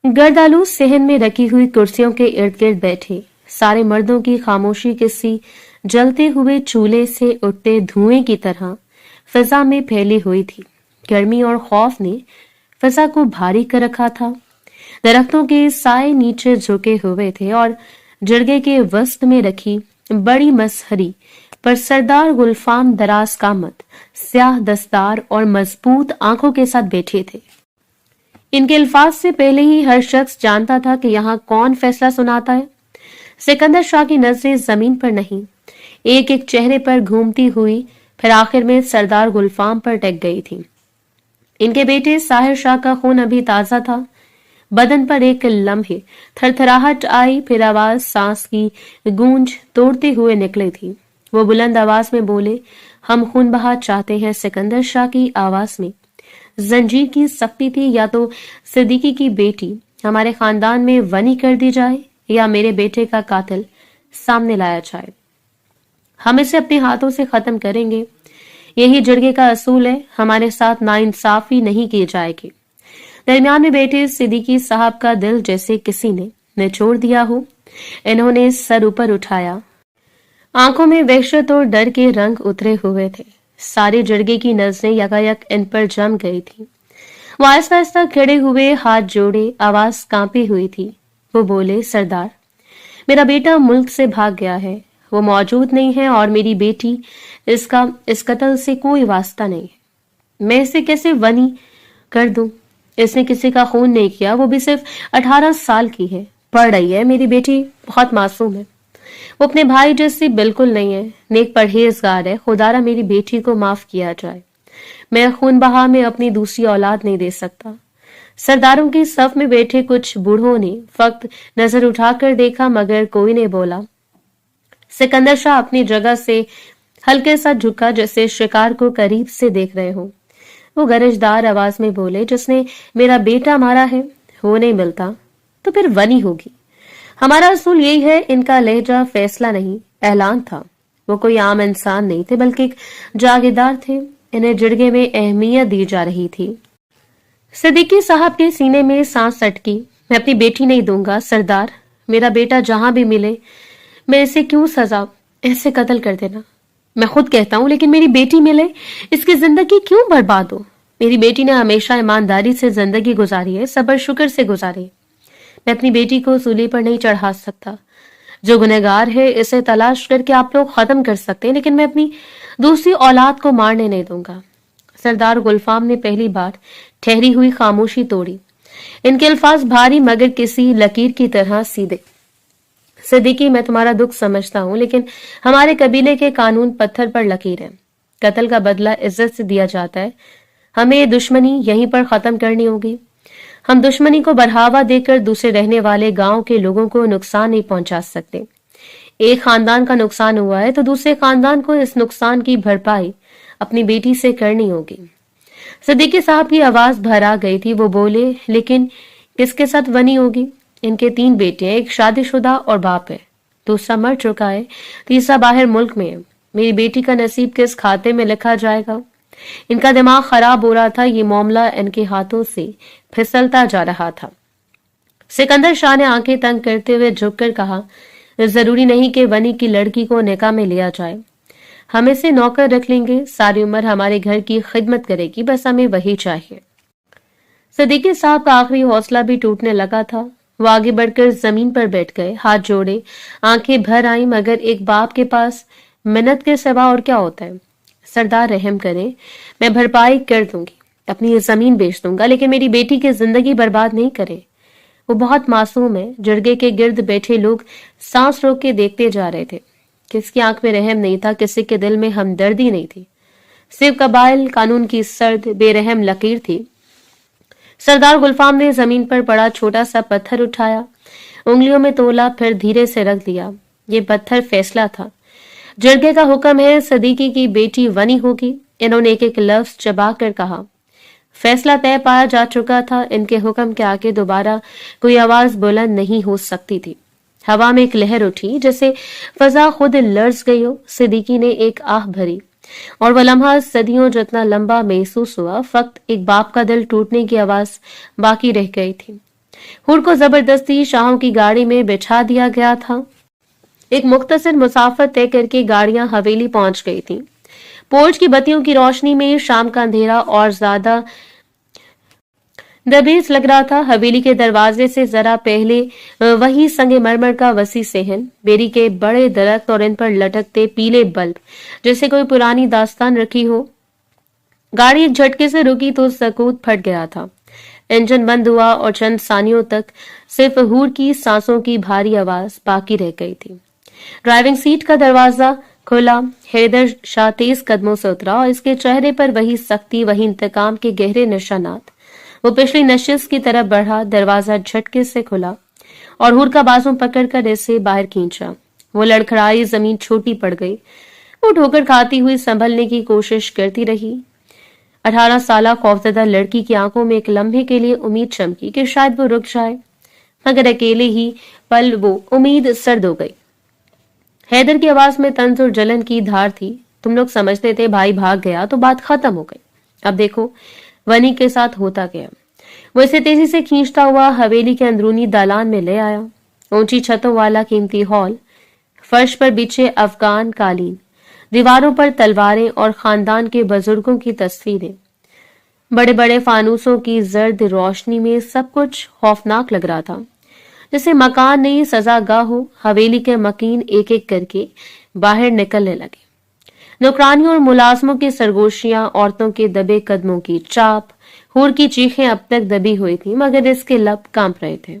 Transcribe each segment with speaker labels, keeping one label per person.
Speaker 1: गर्दालू सहन में रखी हुई कुर्सियों के इर्द गिर्द बैठे सारे मर्दों की खामोशी किसी जलते हुए चूल्हे से उठते धुएं की तरह फिजा में फैली हुई थी। गर्मी और खौफ ने फिजा को भारी कर रखा था। दरख्तों के साए नीचे झुके हुए थे और जड़गे के वस्त में रखी बड़ी मसहरी पर सरदार गुलफाम दराज कामत, स्याह दस्तार और मजबूत आंखों के साथ बैठे थे। इनके अल्फाज से पहले ही हर शख्स जानता था कि यहाँ कौन फैसला सुनाता है। सिकंदर शाह की नजरें जमीन पर नहीं, एक एक चेहरे पर घूमती हुई फिर आखिर में सरदार गुलफाम पर टेक गई थी। इनके बेटे साहिर शाह का खून अभी ताजा था। बदन पर एक लम्हे थरथराहट आई, फिर आवाज सांस की गूंज तोड़ते हुए निकली थी। वो बुलंद आवाज में बोले, हम खून बहा चाहते हैं। सिकंदर शाह की आवाज में जंजीर की सख्ती थी। या तो सिद्दीकी की बेटी हमारे खानदान में वनी कर दी जाए या मेरे बेटे का कातिल सामने लाया जाए। हम इसे अपने हाथों से खत्म करेंगे। यही जड़गे का असूल है। हमारे साथ नाइंसाफी नहीं की जाएगी। दरमियान में बैठे सिद्दीकी साहब का दिल जैसे किसी ने निचोड़ दिया हो। इन्होंने सर ऊपर उठाया। आंखों में वहशत और डर के रंग उतरे हुए थे। सारे जड़गे की नजरें यकायक इन पर जम गई थी। वो आहिस्ता आहिस्ता खड़े हुए, हाथ जोड़े, आवाज कांपी हुई थी। वो बोले, सरदार, मेरा बेटा मुल्क से भाग गया है। वो मौजूद नहीं है और मेरी बेटी इसका इस कत्ल से कोई वास्ता नहीं है। मैं इसे कैसे वनी कर दूं? इसने किसी का खून नहीं किया। वो भी सिर्फ 18 साल की है, पढ़ रही है। मेरी बेटी बहुत मासूम है। वो अपने भाई जैसी बिल्कुल नहीं है। नेक परहेजगार है। खुदारा मेरी बेटी को माफ किया जाए। मैं खून बहा में अपनी दूसरी औलाद नहीं दे सकता। सरदारों की सफ में बैठे कुछ बूढ़ों ने फक्त नजर उठाकर देखा, मगर कोई नहीं बोला। सिकंदर शाह अपनी जगह से हल्के सा झुका, जैसे शिकार को करीब से देख रहे हो। वो गरजदार आवाज में बोले, जिसने मेरा बेटा मारा है वो नहीं मिलता तो फिर वनी होगी। हमारा असूल यही है। इनका लहजा फैसला नहीं, ऐलान था। वो कोई आम इंसान नहीं थे, बल्कि एक जागीरदार थे। इन्हें जिड़गे में अहमियत दी जा रही थी। सिद्दीकी साहब के सीने में सांस अटकी। मैं अपनी बेटी नहीं दूंगा सरदार। मेरा बेटा जहां भी मिले, मैं इसे क्यों सजा, ऐसे कत्ल कर देना। मैं खुद कहता हूं, लेकिन मेरी बेटी मिले, इसकी जिंदगी क्यों बर्बाद हो? मेरी बेटी ने हमेशा ईमानदारी से जिंदगी गुजारी है, सबर शुक्र से गुजारी। मैं अपनी बेटी को सूली पर नहीं चढ़ा सकता। जो गुनहगार है इसे तलाश करके आप लोग खत्म कर सकते हैं, लेकिन मैं अपनी दूसरी औलाद को मारने नहीं दूंगा। सरदार गुलफाम ने पहली बार ठहरी हुई खामोशी तोड़ी। इनके अल्फाज भारी मगर किसी लकीर की तरह सीधे। सिद्दीकी, मैं तुम्हारा दुख समझता हूं, लेकिन हमारे कबीले के कानून पत्थर पर लकीर है। कत्ल का बदला इज्जत से दिया जाता है। हमें ये दुश्मनी यहीं पर खत्म करनी होगी। हम दुश्मनी को बढ़ावा देकर दूसरे रहने वाले गांव के लोगों को नुकसान नहीं पहुंचा सकते। एक खानदान का नुकसान हुआ है तो दूसरे खानदान को इस नुकसान की भरपाई अपनी बेटी से करनी होगी। सिद्दीकी साहब की आवाज भरा गई थी। वो बोले, लेकिन किसके साथ वनी होगी? इनके 3 बेटे हैं, एक शादीशुदा और बाप है, दूसरा मर चुका है, तीसरा बाहर मुल्क में है। मेरी बेटी का नसीब किस खाते में लिखा जाएगा? इनका दिमाग खराब हो रहा था। ये मामला इनके हाथों से फिसलता जा रहा था। सिकंदर शाह ने आंखें तंग करते हुए झुककर कहा, जरूरी नहीं कि वनी की लड़की को निकाह में लिया जाए। हम इसे नौकर रख लेंगे, सारी उम्र हमारे घर की खिदमत करेगी, बस हमें वही चाहिए। सिद्दीकी साहब का आखिरी हौसला भी टूटने लगा था। वो आगे बढ़कर जमीन पर बैठ गए, हाथ जोड़े, आंखें भर आई, मगर एक बाप के पास मिन्नत के सिवा और क्या होता है? सरदार रहम करें, मैं भरपाई कर दूंगी, अपनी ये जमीन बेच दूंगा, लेकिन मेरी बेटी की जिंदगी बर्बाद नहीं करें। वो बहुत मासूम है। जड़गे के गिर्द बैठे लोग सांस रोक के देखते जा रहे थे। किसकी आंख में रहम नहीं था, किसी के दिल में हमदर्दी नहीं थी। सिर्फ कबाइल कानून की सर्द बेरहम लकीर थी। सरदार गुलफाम ने जमीन पर पड़ा छोटा सा पत्थर उठाया, उंगलियों में तोला, फिर धीरे से रख दिया। ये पत्थर फैसला था। जड़गे का हुक्म है, सिद्दीकी की बेटी वनी होगी। इन्होंने एक एक लफ्ज चबा कर कहा। फैसला तय पाया जा चुका था। इनके हुक्म के आगे दोबारा कोई आवाज बुलंद नहीं हो सकती थी। हवा में एक लहर उठी, जैसे फजा खुद लर्ज गई हो। सिद्दीकी ने एक आह भरी और वह लम्हा सदियों जितना लंबा महसूस हुआ। फक्त एक बाप का दिल टूटने की आवाज बाकी रह गई थी। हुर को जबरदस्ती शाहों की गाड़ी में बिठा दिया गया था। एक मुख्तसर मुसाफर तय करके गाड़ियां हवेली पहुंच गई थीं। पोर्च की बत्तियों की रोशनी में शाम का अंधेरा और ज्यादा दबेज लग रहा था। हवेली के दरवाजे से जरा पहले वही संगमरमर का वसी सहन, बेरी के बड़े दरख्त और इन पर लटकते पीले बल्ब, जैसे कोई पुरानी दास्तान रखी हो। गाड़ी एक झटके से रुकी तो सकूत फट गया था। इंजन बंद हुआ और चंद सानियों तक सिर्फ हूर की सांसों की भारी आवाज बाकी रह गई थी। ड्राइविंग सीट का दरवाजा खुला। हैदर शाह तेज कदमों से उतरा और इसके चेहरे पर वही सख्ती, वही इंतकाम के गहरे निशानात। वो पिछली नशिश की तरफ बढ़ा। दरवाजा झटके से खुला और हूर का बाजू पकड़कर इसे बाहर खींचा। वो लड़खड़ाई, जमीन छोटी पड़ गई। वो ठोकर खाती हुई संभलने की कोशिश करती रही। 18 साल खौफजदा लड़की की आंखों में एक लम्हे के लिए उम्मीद चमकी कि शायद वो रुक जाए, मगर अकेले ही पल वो उम्मीद सर्द हो गई। हैदर की आवाज में तंज और जलन की धार थी। तुम लोग समझते थे भाई भाग गया तो बात खत्म हो गई, अब देखो वनी के साथ होता गया। वो इसे तेजी से खींचता हुआ हवेली के अंदरूनी दालान में ले आया। ऊंची छतों वाला कीमती हॉल, फर्श पर बिछे अफगान कालीन, दीवारों पर तलवारें और खानदान के बुजुर्गों की तस्वीरें। बड़े बड़े फानूसों की जर्द रोशनी में सब कुछ खौफनाक लग रहा था, जैसे मकान नहीं सजागाह हो। हवेली के मकीन एक एक करके बाहर निकलने लगे। नौकरानियों और मुलाजमों की सरगोशियां, औरतों के दबे कदमों की चाप। हूर की चीखें अब तक दबी हुई थी, मगर इसके लब कांप रहे थे।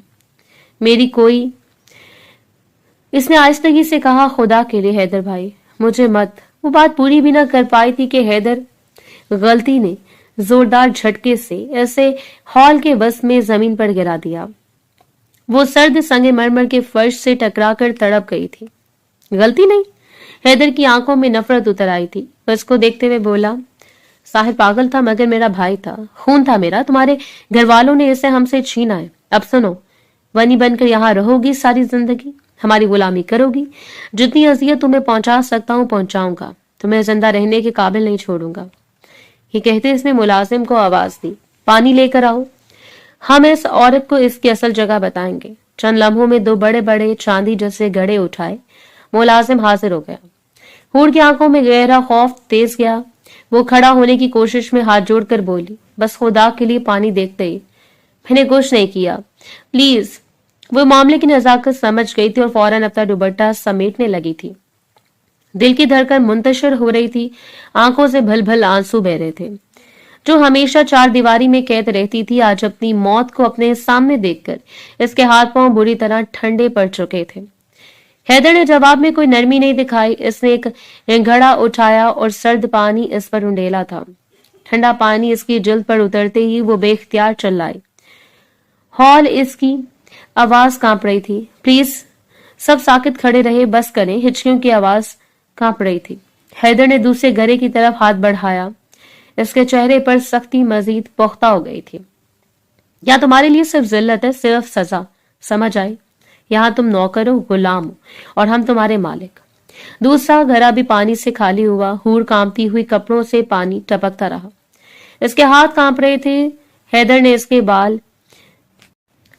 Speaker 1: मेरी कोई, इसने आहिस्तगी से कहा, खुदा के लिए हैदर भाई मुझे मत। वो बात पूरी भी न कर पाई थी कि हैदर गलती ने जोरदार झटके से ऐसे हॉल के बस में जमीन पर गिरा दिया। वो सर्द संगमरमर के फर्श से टकराकर तड़प गई थी। गलती नहीं। हैदर की आंखों में नफरत उतर आई थी। बस को देखते हुए बोला, साहिब पागल था मगर मेरा भाई था, खून था मेरा। तुम्हारे घर वालों ने इसे हमसे छीना है। अब सुनो, वनी बनकर यहाँ रहोगी सारी जिंदगी, हमारी गुलामी करोगी। जितनी अजियत तुम्हें पहुंचा सकता हूं पहुंचाऊंगा, तुम्हें जिंदा रहने के काबिल नहीं छोड़ूंगा। ये कहते इसने मुलाजिम को आवाज दी, पानी लेकर आओ, हम इस औरत को इसकी असल जगह बताएंगे। चंद लम्हों में 2 बड़े बड़े चांदी जैसे घड़े उठाए मुलाजिम हाजिर हो गया। हूर की आंखों में गहरा खौफ तेज गया। वो खड़ा होने की कोशिश में हाथ जोड़कर बोली, बस खुदा के लिए पानी देखते ही, मैंने कुछ नहीं किया, प्लीज। वो मामले की नजाकत समझ गई थी और फौरन अपना दुपट्टा समेटने लगी थी। दिल की धड़कन मुंतशिर हो रही थी, आंखों से भल भल आंसू बह रहे थे। जो हमेशा 4 दीवारी में कैद रहती थी, आज अपनी मौत को अपने सामने देखकर इसके हाथ पांव बुरी तरह ठंडे पड़ चुके थे। हैदर ने जवाब में कोई नरमी नहीं दिखाई। इसने एक घड़ा उठाया और सर्द पानी इस पर उंडेला था। ठंडा पानी इसकी जिल्द पर उतरते ही वो बेख्तियार चिल्लाई। हॉल, इसकी आवाज कांप रही थी। प्लीज सब साकित खड़े रहे, बस करें। हिचकियों की आवाज कांप रही थी। हैदर ने दूसरे घड़े की तरफ हाथ बढ़ाया। इसके चेहरे पर सख्ती मजीद पुख्ता हो गई थी। या तुम्हारे लिए सिर्फ जिल्लत है, सिर्फ सजा, समझ आई? यहाँ तुम नौकर हो, गुलाम हो, और हम तुम्हारे मालिक। दूसरा घड़ा भी पानी से खाली हुआ। हूर कांपती हुई कपड़ों से पानी टपकता रहा। इसके हाथ कांप रहे थे। हैदर ने इसके बाल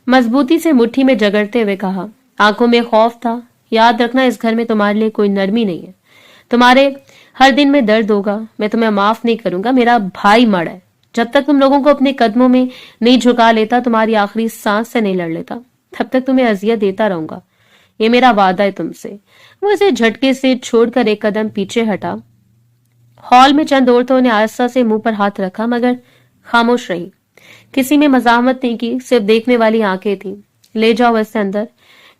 Speaker 1: मजबूती से मुट्ठी में जगड़ते हुए कहा, आंखों में खौफ था, याद रखना इस घर में तुम्हारे लिए कोई नरमी नहीं है। तुम्हारे हर दिन में दर्द होगा, मैं तुम्हें माफ नहीं करूंगा। मेरा भाई मर है। जब तक तुम लोगों को अपने कदमों में नहीं झुका लेता, तुम्हारी आखिरी सांस से नहीं लड़ लेता, तब तक तुम्हें अजियत देता रहूंगा। ये मेरा वादा है तुमसे। वो इसे झटके से छोड़कर एक कदम पीछे हटा। हॉल में चंद औरतों ने आहिस्ता से मुंह पर हाथ रखा, मगर खामोश रही। किसी में मजामत नहीं की, सिर्फ देखने वाली आंखें थी। ले जाओ इसे अंदर,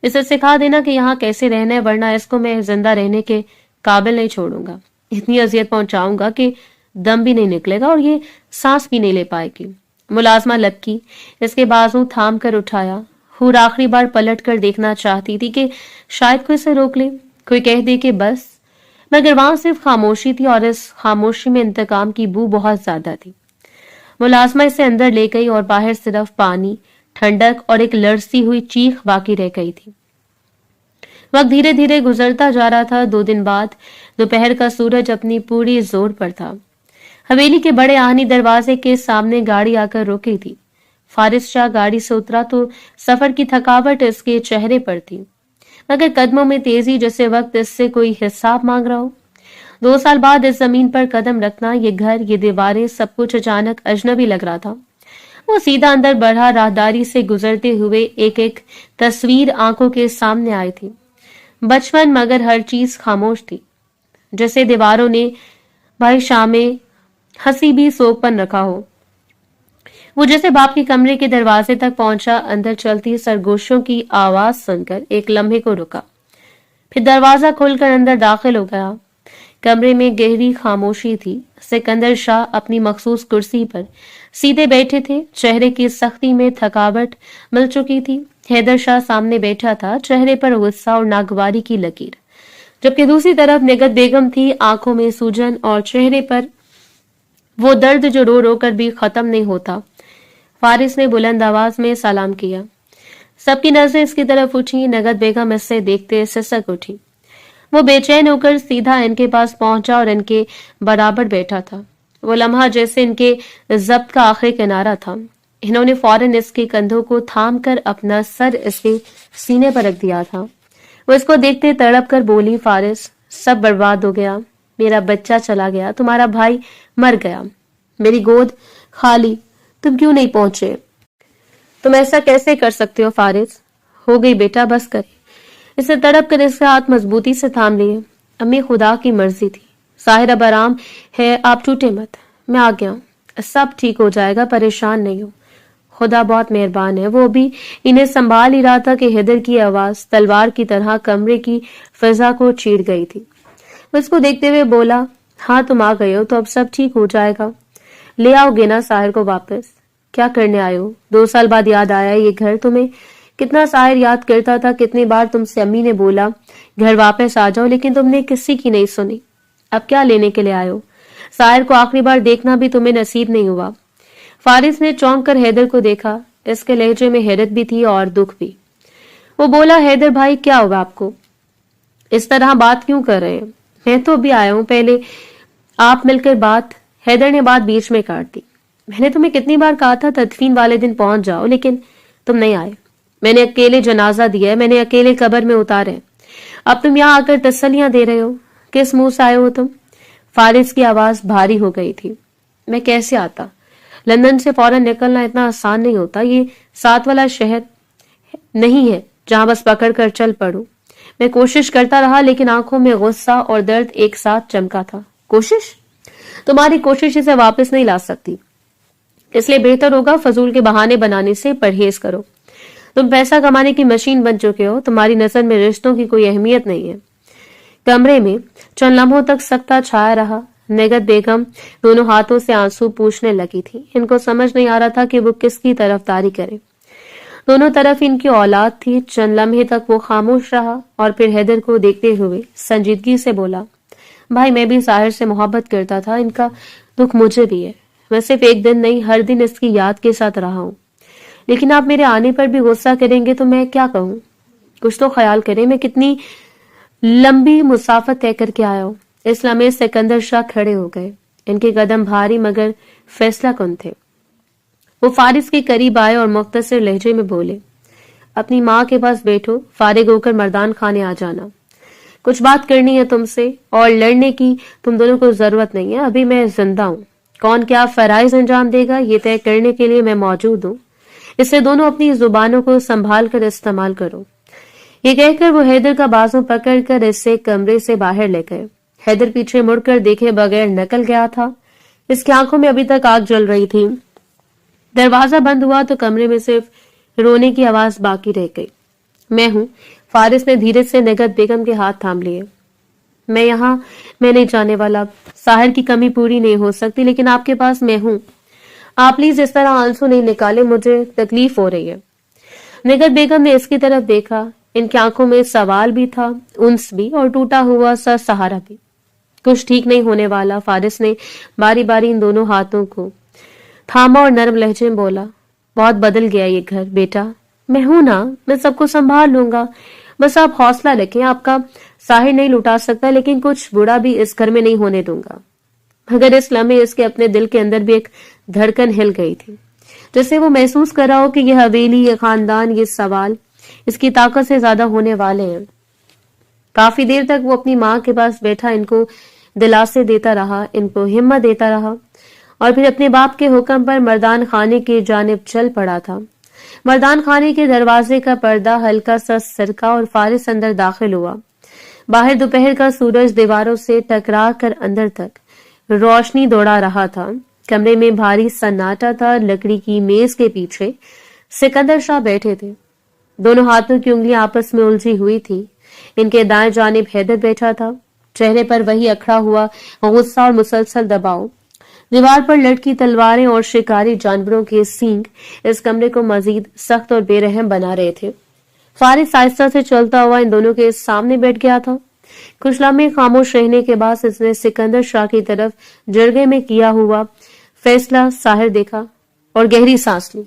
Speaker 1: इसे सिखा देना कि यहाँ कैसे रहना है, वरना इसको मैं जिंदा रहने के काबिल नहीं छोड़ूंगा। इतनी अजियत पहुंचाऊंगा कि दम भी नहीं निकलेगा और ये सांस भी नहीं ले पाएगी। मुलाजमा लपकी, इसके बाजू थाम कर उठाया। हूर आखिरी बार पलट कर देखना चाहती थी कि शायद कोई इसे रोक ले, कोई कह दे कि बस, मगर वहां सिर्फ खामोशी थी और इस खामोशी में इंतकाम की बू बहुत ज्यादा थी। मुलाजमा इसे अंदर ले गई और बाहर सिर्फ पानी, ठंडक और एक लड़ती हुई चीख बाकी रह गई थी। वक्त धीरे धीरे गुजरता जा रहा था। 2 दिन बाद दोपहर का सूरज अपनी पूरी जोर पर था। हवेली के बड़े आहनी दरवाजे के सामने गाड़ी आकर रुकी थी। फारिस शाह गाड़ी से उतरा तो सफर की थकावट इसके चेहरे पर थी, मगर कदमों में तेजी जैसे वक्त इससे कोई हिसाब मांग रहा हो। 2 साल बाद इस जमीन पर कदम रखना, ये घर, ये दीवारें, सब कुछ अचानक अजनबी लग रहा था। वो सीधा अंदर बढ़ा, राहदारी से गुजरते हुए एक एक तस्वीर आंखों के सामने आई थी। बचपन, मगर हर चीज खामोश थी, जैसे दीवारों ने भाई शाह में हंसी भी सोगपन रखा हो। वो जैसे बाप के कमरे के दरवाजे तक पहुंचा, अंदर चलती सरगोशियों की आवाज सुनकर एक लम्हे को रुका, फिर दरवाजा खोलकर अंदर दाखिल हो गया। कमरे में गहरी खामोशी थी। सिकंदर शाह अपनी मखसूस कुर्सी पर सीधे बैठे थे, चेहरे की सख्ती में थकावट मिल चुकी थी। हैदर शाह सामने बैठा था, चेहरे पर गुस्सा और नागवारी की लकीर, जबकि दूसरी तरफ निगत बेगम थी, आंखों में सूजन और चेहरे पर वो दर्द जो रो रो कर भी खत्म नहीं होता। फारिस ने बुलंद आवाज में सलाम किया। सबकी नजरें इसकी तरफ उठी। नगद बेगम इससे देखते सिसक उठी। वो बेचैन होकर सीधा इनके पास पहुंचा और इनके बराबर बैठा था। वो लम्हा जैसे इनके जब्त का आखिरी किनारा था। इन्होंने फौरन इसके कंधों को थाम कर अपना सर इसके सीने पर रख दिया था। वो इसको देखते तड़प कर बोली, फारिस, सब बर्बाद हो गया। मेरा बच्चा चला गया, तुम्हारा भाई मर गया, मेरी गोद खाली, तुम क्यों नहीं पहुंचे? तुम ऐसा कैसे कर सकते हो फारिस? हो गई बेटा, बस करे। इसे तड़प कर इसके हाथ मजबूती से थाम लिए। अम्मी, खुदा की मर्जी थी, साहिर अब आराम है, आप टूटे मत, मैं आ गया, सब ठीक हो जाएगा, परेशान नहीं हो, खुदा बहुत मेहरबान है। वो भी इन्हें संभाल ही रहा था कि हैदर की आवाज तलवार की तरह कमरे की फिजा को चीर गई थी। वो इसको देखते हुए बोला, हाँ तुम आ गए हो तो अब सब ठीक हो जाएगा, ले आओगे ना साहिर को वापस? क्या करने आए हो? 2 साल बाद याद आया ये घर तुम्हें? कितना साहिर याद करता था, कितनी बार तुमसे अम्मी ने बोला घर वापस आ जाओ, लेकिन तुमने किसी की नहीं सुनी। अब क्या लेने के लिए आए हो? साहिर को आखिरी बार देखना भी तुम्हें नसीब नहीं हुआ। फारिस ने चौंक कर हैदर को देखा। इसके लहजे में हैरत भी थी और दुख भी। वो बोला, हैदर भाई क्या हुआ आपको? इस तरह बात क्यों कर रहे हैं? मैं तो अभी आया हूं, पहले आप मिलकर बात। हैदर ने बात बीच में काट दी। मैंने तुम्हें कितनी बार कहा था तदफीन वाले दिन पहुंच जाओ, लेकिन तुम नहीं आए। मैंने अकेले जनाजा दिया है, मैंने अकेले कब्र में उतारे। अब तुम यहाँ आकर तसल्लियां दे रहे हो। किस मुंह से आए हो तुम? फारिस की आवाज भारी हो गई थी। मैं कैसे आता? लंदन से फौरन निकलना इतना आसान नहीं होता। ये साथ वाला शहर नहीं है जहां बस पकड़ कर चल पड़ूं। मैं कोशिश करता रहा, लेकिन आंखों में गुस्सा और दर्द एक साथ चमका था। कोशिश? तुम्हारी कोशिश इसे वापस नहीं ला सकती, इसलिए बेहतर होगा फजूल के बहाने बनाने से परहेज करो। तुम पैसा कमाने की मशीन बन चुके हो, तुम्हारी नजर में रिश्तों की कोई अहमियत नहीं है। कमरे में चंद लम्हों तक सकता छाया रहा। नगद बेगम दोनों हाथों से आंसू पूछने लगी थी। इनको समझ नहीं आ रहा था कि वो किसकी तरफदारी करे। दोनों तरफ इनकी औलाद थी। चंद लम्हे तक वो खामोश रहा और फिर हैदर को देखते हुए संजीदगी से बोला, भाई मैं भी साहिर से मोहब्बत करता था, इनका दुख मुझे भी है। मैं सिर्फ एक दिन नहीं, हर दिन इसकी याद के साथ रहा हूँ, लेकिन आप मेरे आने पर भी गुस्सा करेंगे तो मैं क्या कहूँ? कुछ तो ख्याल करें, मैं कितनी लंबी मुसाफर तय करके आया हूँ। इस लम्हे सिकंदर शाह खड़े हो गए। इनके कदम भारी मगर फैसला कुन थे। वो फारिस के करीब आए और मुख्तसर लहजे में बोले, अपनी माँ के पास बैठो, फारिग होकर मर्दान खाने आ जाना। कुछ बात करनी है तुमसे, और लड़ने की तुम दोनों को जरूरत नहीं है। अभी मैं जिंदा हूँ, कौन क्या फराइज अंजाम देगा ये तय करने के लिए मैं मौजूद हूँ। इससे दोनों अपनी जुबानों को संभाल कर इस्तेमाल करो। ये कहकर वो हैदर का बाजू पकड़कर इससे कमरे से बाहर ले गए। हैदर पीछे मुड़कर देखे बगैर निकल गया था। इसकी आंखों में अभी तक आग जल रही थी। दरवाजा बंद हुआ तो कमरे में सिर्फ रोने की आवाज बाकी रह गई। मैं हूं। फारिस ने धीरे से नगद बेगम के हाथ थाम लिए। मैं नहीं जाने वाला। साहिर की कमी पूरी नहीं हो सकती, लेकिन आपके पास मैं हूं। आप प्लीज इस तरह आंसू नहीं निकाले, मुझे तकलीफ हो रही है। नगद बेगम ने इसकी तरफ देखा। इनकी आंखों में सवाल भी था, उन्स भी, और टूटा हुआ सा सहारा भी। कुछ ठीक नहीं होने वाला। फारिस ने बारी बारी इन दोनों हाथों को थामा और नरम लहजे में बोला, बहुत बदल गया ये घर बेटा। मैं हूं ना, मैं सबको संभाल लूंगा, बस आप हौसला रखें। आपका साहिर नहीं लुटा सकता, लेकिन कुछ बुरा भी इस घर में नहीं होने दूंगा। मगर इस लम्हे इसके अपने दिल के अंदर भी एक धड़कन हिल गई थी, जैसे वो महसूस कर रहा हो कि ये हवेली, ये खानदान, ये सवाल इसकी ताकत से ज्यादा होने वाले हैं। काफी देर तक वो अपनी माँ के पास बैठा इनको दिलासे देता रहा, इनको हिम्मत देता रहा और फिर अपने बाप के हुक्म पर मर्दान खाने की जानिब चल पड़ा था। मर्दान खाने के दरवाजे का पर्दा हल्का सा सरका और फारिस अंदर दाखिल हुआ। बाहर दोपहर का सूरज दीवारों से टकरा कर अंदर तक रोशनी दौड़ा रहा था। कमरे में भारी सन्नाटा था। लकड़ी की मेज के पीछे सिकंदर शाह बैठे थे। दोनों हाथों की उंगलियां आपस में उलझी हुई थी। इनके दाएं जानिब हैदर बैठा था, चेहरे पर वही अखड़ा हुआ गुस्सा और मुसलसल दबाव। दीवार पर लटकी तलवारें और शिकारी जानवरों के सींग इस कमरे को मजीद सख्त और बेरहम बना रहे थे। फारिस आहिस्ता से चलता हुआ इन दोनों के सामने बैठ गया था। कुछ लम्हे खामोश रहने के बाद इसने सिकंदर शाह की तरफ जरगे में किया हुआ फैसला साहिर देखा और गहरी सांस ली।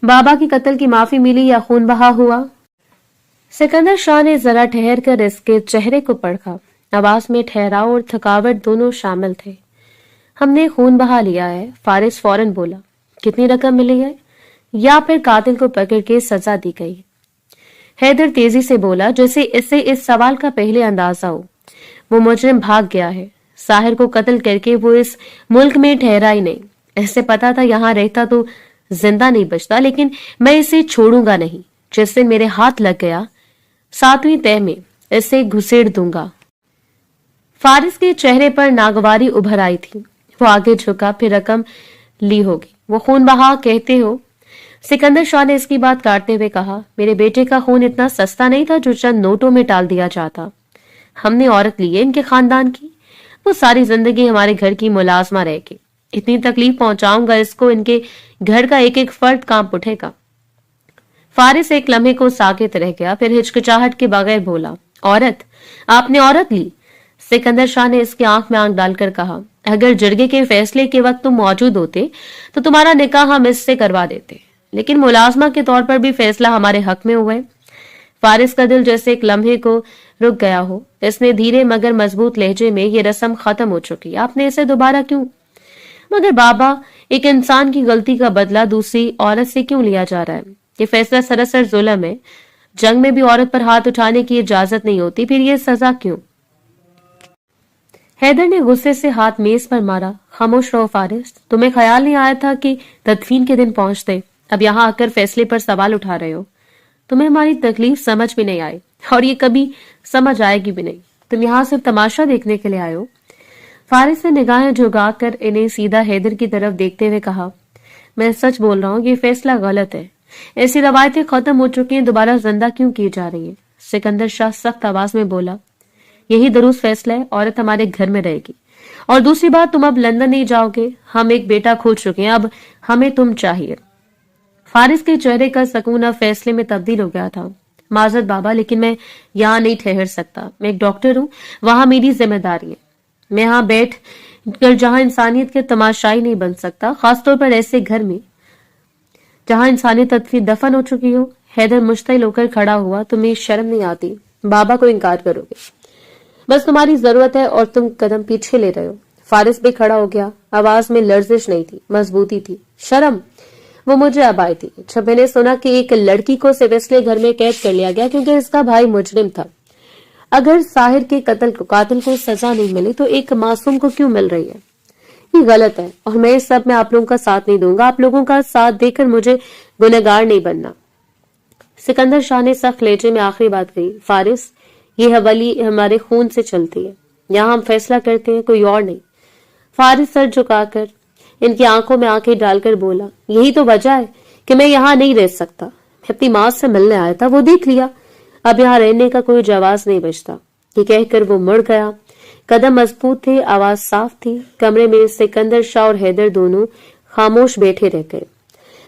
Speaker 1: बाबा की कत्ल की माफी मिली या खून बहा हुआ? सिकंदर शाह ने जरा ठहर कर इसके चेहरे को परखा। आवाज में ठहराव और थकावट दोनों शामिल थे। हमने खून बहा लिया है, फारिस फौरन बोला। कितनी रकम मिली है या फिर कातिल को पकड़ के सजा दी गई? हैदर तेजी से बोला, जैसे इससे इस सवाल का पहले अंदाजा हो। वो मुजरिम भाग गया है। साहिर को कत्ल करके वो इस मुल्क में ठहरा ही नहीं। ऐसे पता था यहाँ रहता तो जिंदा नहीं बचता, लेकिन मैं इसे छोड़ूंगा नहीं। जिस दिन मेरे हाथ लग गया 7वीं तय में इसे घुसेड़ दूंगा। फारिस के चेहरे पर नागवारी उभर आई थी। वो आगे झुका, फिर रकम ली होगी। वो खून बहा कहते हो? सिकंदर शाह ने इसकी बात काटते हुए कहा, मेरे बेटे का खून इतना सस्ता नहीं था जो चंद नोटों में टाल दिया जाता। हमने औरत ली है इनके खानदान की। वो सारी जिंदगी हमारे घर की मुलाजमा रहेगी। इतनी तकलीफ पहुंचाऊंगा इसको, इनके घर का एक एक फर्द कांप उठेगा। फारिस एक लम्हे को साकित रह गया, फिर हिचकिचाहट के बगैर बोला, औरत? आपने औरत ली? सिकंदर शाह ने इसकी आंख में आंख डालकर कहा, अगर जरगे के फैसले के वक्त तुम मौजूद होते तो तुम्हारा निकाह हम इससे करवा देते, लेकिन मुलाजमा के तौर पर भी फैसला हमारे हक में हुआ है। फारिस का दिल जैसे एक लम्हे को रुक गया हो। इसने धीरे मगर मजबूत लहजे में, ये रस्म खत्म हो चुकी, आपने इसे दोबारा क्यों? मगर बाबा, एक इंसान की गलती का बदला दूसरी औरत से क्यों लिया जा रहा है? ये फैसला सरासर जुल्म है। जंग में भी औरत पर हाथ उठाने की इजाजत नहीं होती, फिर ये सजा क्यों? हैदर ने गुस्से से हाथ मेज पर मारा। खामोश रहो फारिस, तुम्हें ख्याल नहीं आया था कि तदफीन के दिन पहुंचते? अब यहाँ आकर फैसले पर सवाल उठा रहे हो। तुम्हें हमारी तकलीफ समझ भी नहीं आई और ये कभी समझ आएगी भी नहीं। तुम यहाँ सिर्फ तमाशा देखने के लिए आए हो। फारिस ने निगाहें झुकाकर इन्हें सीधा हैदर की तरफ देखते हुए कहा, मैं सच बोल रहा हूँ, ये फैसला गलत है। ऐसी रवायतें खत्म हो चुकी हैं, दोबारा जिंदा क्यों की जा रही है? सिकंदर शाह सख्त आवाज में बोला, यही दुरुस्त फैसला है। औरत हमारे घर में रहेगी। और दूसरी बात, तुम अब लंदन नहीं जाओगे। हम एक बेटा खो चुके हैं, अब हमें तुम चाहिए। फारिस के चेहरे का सकून अब फैसले में तब्दील हो गया था। माजरत बाबा, लेकिन मैं यहाँ नहीं ठहर सकता। मैं एक डॉक्टर हूँ, वहां मेरी जिम्मेदारी है। मैं यहाँ बैठ कर जहां इंसानियत के तमाशाई नहीं बन सकता, खासतौर पर ऐसे घर में जहां इंसानियत तदफी दफन हो चुकी हो। हैदर मुश्तिल होकर खड़ा हुआ, तुम्हें शर्म नहीं आती? बाबा को इनकार करोगे? बस तुम्हारी जरूरत है और तुम कदम पीछे ले रहे हो। फारिस भी खड़ा हो गया। आवाज में लर्जिश नहीं थी, मजबूती थी। शर्म? वो मुझे अब आई थी जब मैंने सुना कि एक लड़की को सिर्फ इसलिए घर में कैद कर लिया गया क्योंकि इसका भाई मुजरिम था। अगर साहिर के कातिल को सजा नहीं मिली तो एक मासूम को क्यों मिल रही है? ये गलत है और मैं इस सब में आप लोगों का साथ नहीं दूंगा। आप लोगों का साथ देकर मुझे गुनहगार नहीं बनना। सिकंदर शाह ने सख्त लहजे में आखिरी बात कही, फारिस, ये हवेली हमारे खून से चलती है। यहाँ हम फैसला करते हैं, कोई और नहीं। फारिस सर झुकाकर इनकी आंखों में आंखें डालकर बोला, यही तो वजह है कि मैं यहाँ नहीं रह सकता। मैं अपनी माँ से मिलने आया था, वो देख लिया। अब यहाँ रहने का कोई जवाब नहीं बचता। ये कहकर वो मुड़ गया। कदम मजबूत थे, आवाज साफ थी। कमरे में सिकंदर शाह और हैदर दोनों खामोश बैठे रह गए।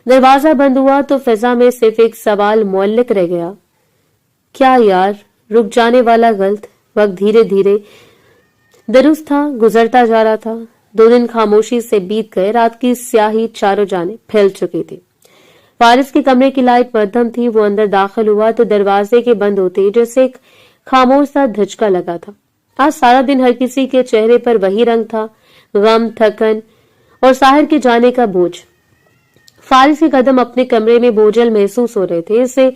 Speaker 1: दरवाजा बंद हुआ तो फिजा में सिर्फ एक सवाल मुअल्लिक रह गया, क्या यार? रुक जाने वाला गलत वक्त धीरे धीरे दुरुस्त था, गुजरता जा रहा था। 2 दिन खामोशी से बीत गए। रात की स्याही चारों जाने फैल चुकी थी। फारिस के कमरे की लाइट मध्यम थी। वो अंदर दाखिल हुआ तो दरवाजे के बंद होते जैसे एक खामोश सा धचका लगा था। आज सारा दिन हर किसी के चेहरे पर वही रंग था, गम, थकन और साहिर के जाने का बोझ। फारिस के कदम अपने कमरे में बोझल महसूस हो रहे थे। इसे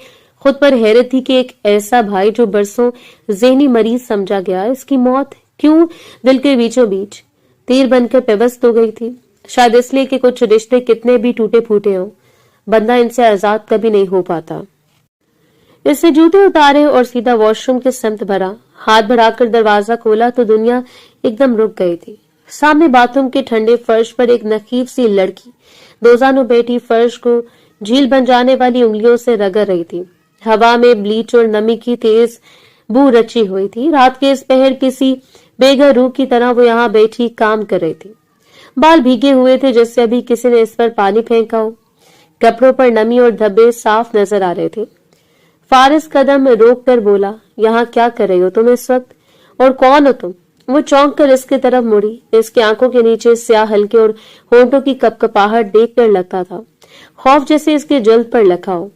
Speaker 1: खुद पर हैरत थी कि एक ऐसा भाई जो बरसों ज़हनी मरीज समझा गया, इसकी मौत क्यों दिल के बीचों बीच तीर बनकर पेवस्त हो गई थी। शायद इसलिए कि कुछ रिश्ते कितने भी टूटे फूटे हों, बंदा इनसे आजाद कभी नहीं हो पाता। इससे जूते उतारे और सीधा वॉशरूम के समत भरा। हाथ बढ़ाकर दरवाजा खोला तो दुनिया एकदम रुक गई थी। सामने बाथरूम के ठंडे फर्श पर एक नखीफ सी लड़की दोजानो बैठी फर्श को झील बन जाने वाली उंगलियों से रगड़ रही थी। हवा में ब्लीच और नमी की तेज बू रची हुई थी। रात के इस पहर किसी बेघर रूह की तरह वो यहाँ बैठी काम कर रही थी। बाल भीगे हुए थे जैसे अभी किसी ने इस पर पानी फेंका हो। कपड़ों पर नमी और धब्बे साफ नजर आ रहे थे। फारिस कदम रोक कर बोला, यहाँ क्या कर रही हो तुम इस वक्त, और कौन हो तुम? वो चौंक कर इसकी तरफ मुड़ी। इसकी आंखों के नीचे स्याह हल्के और होंठों की कपकपाहट देख कर लगता था खौफ जैसे इसके जल्द पर लखा हो।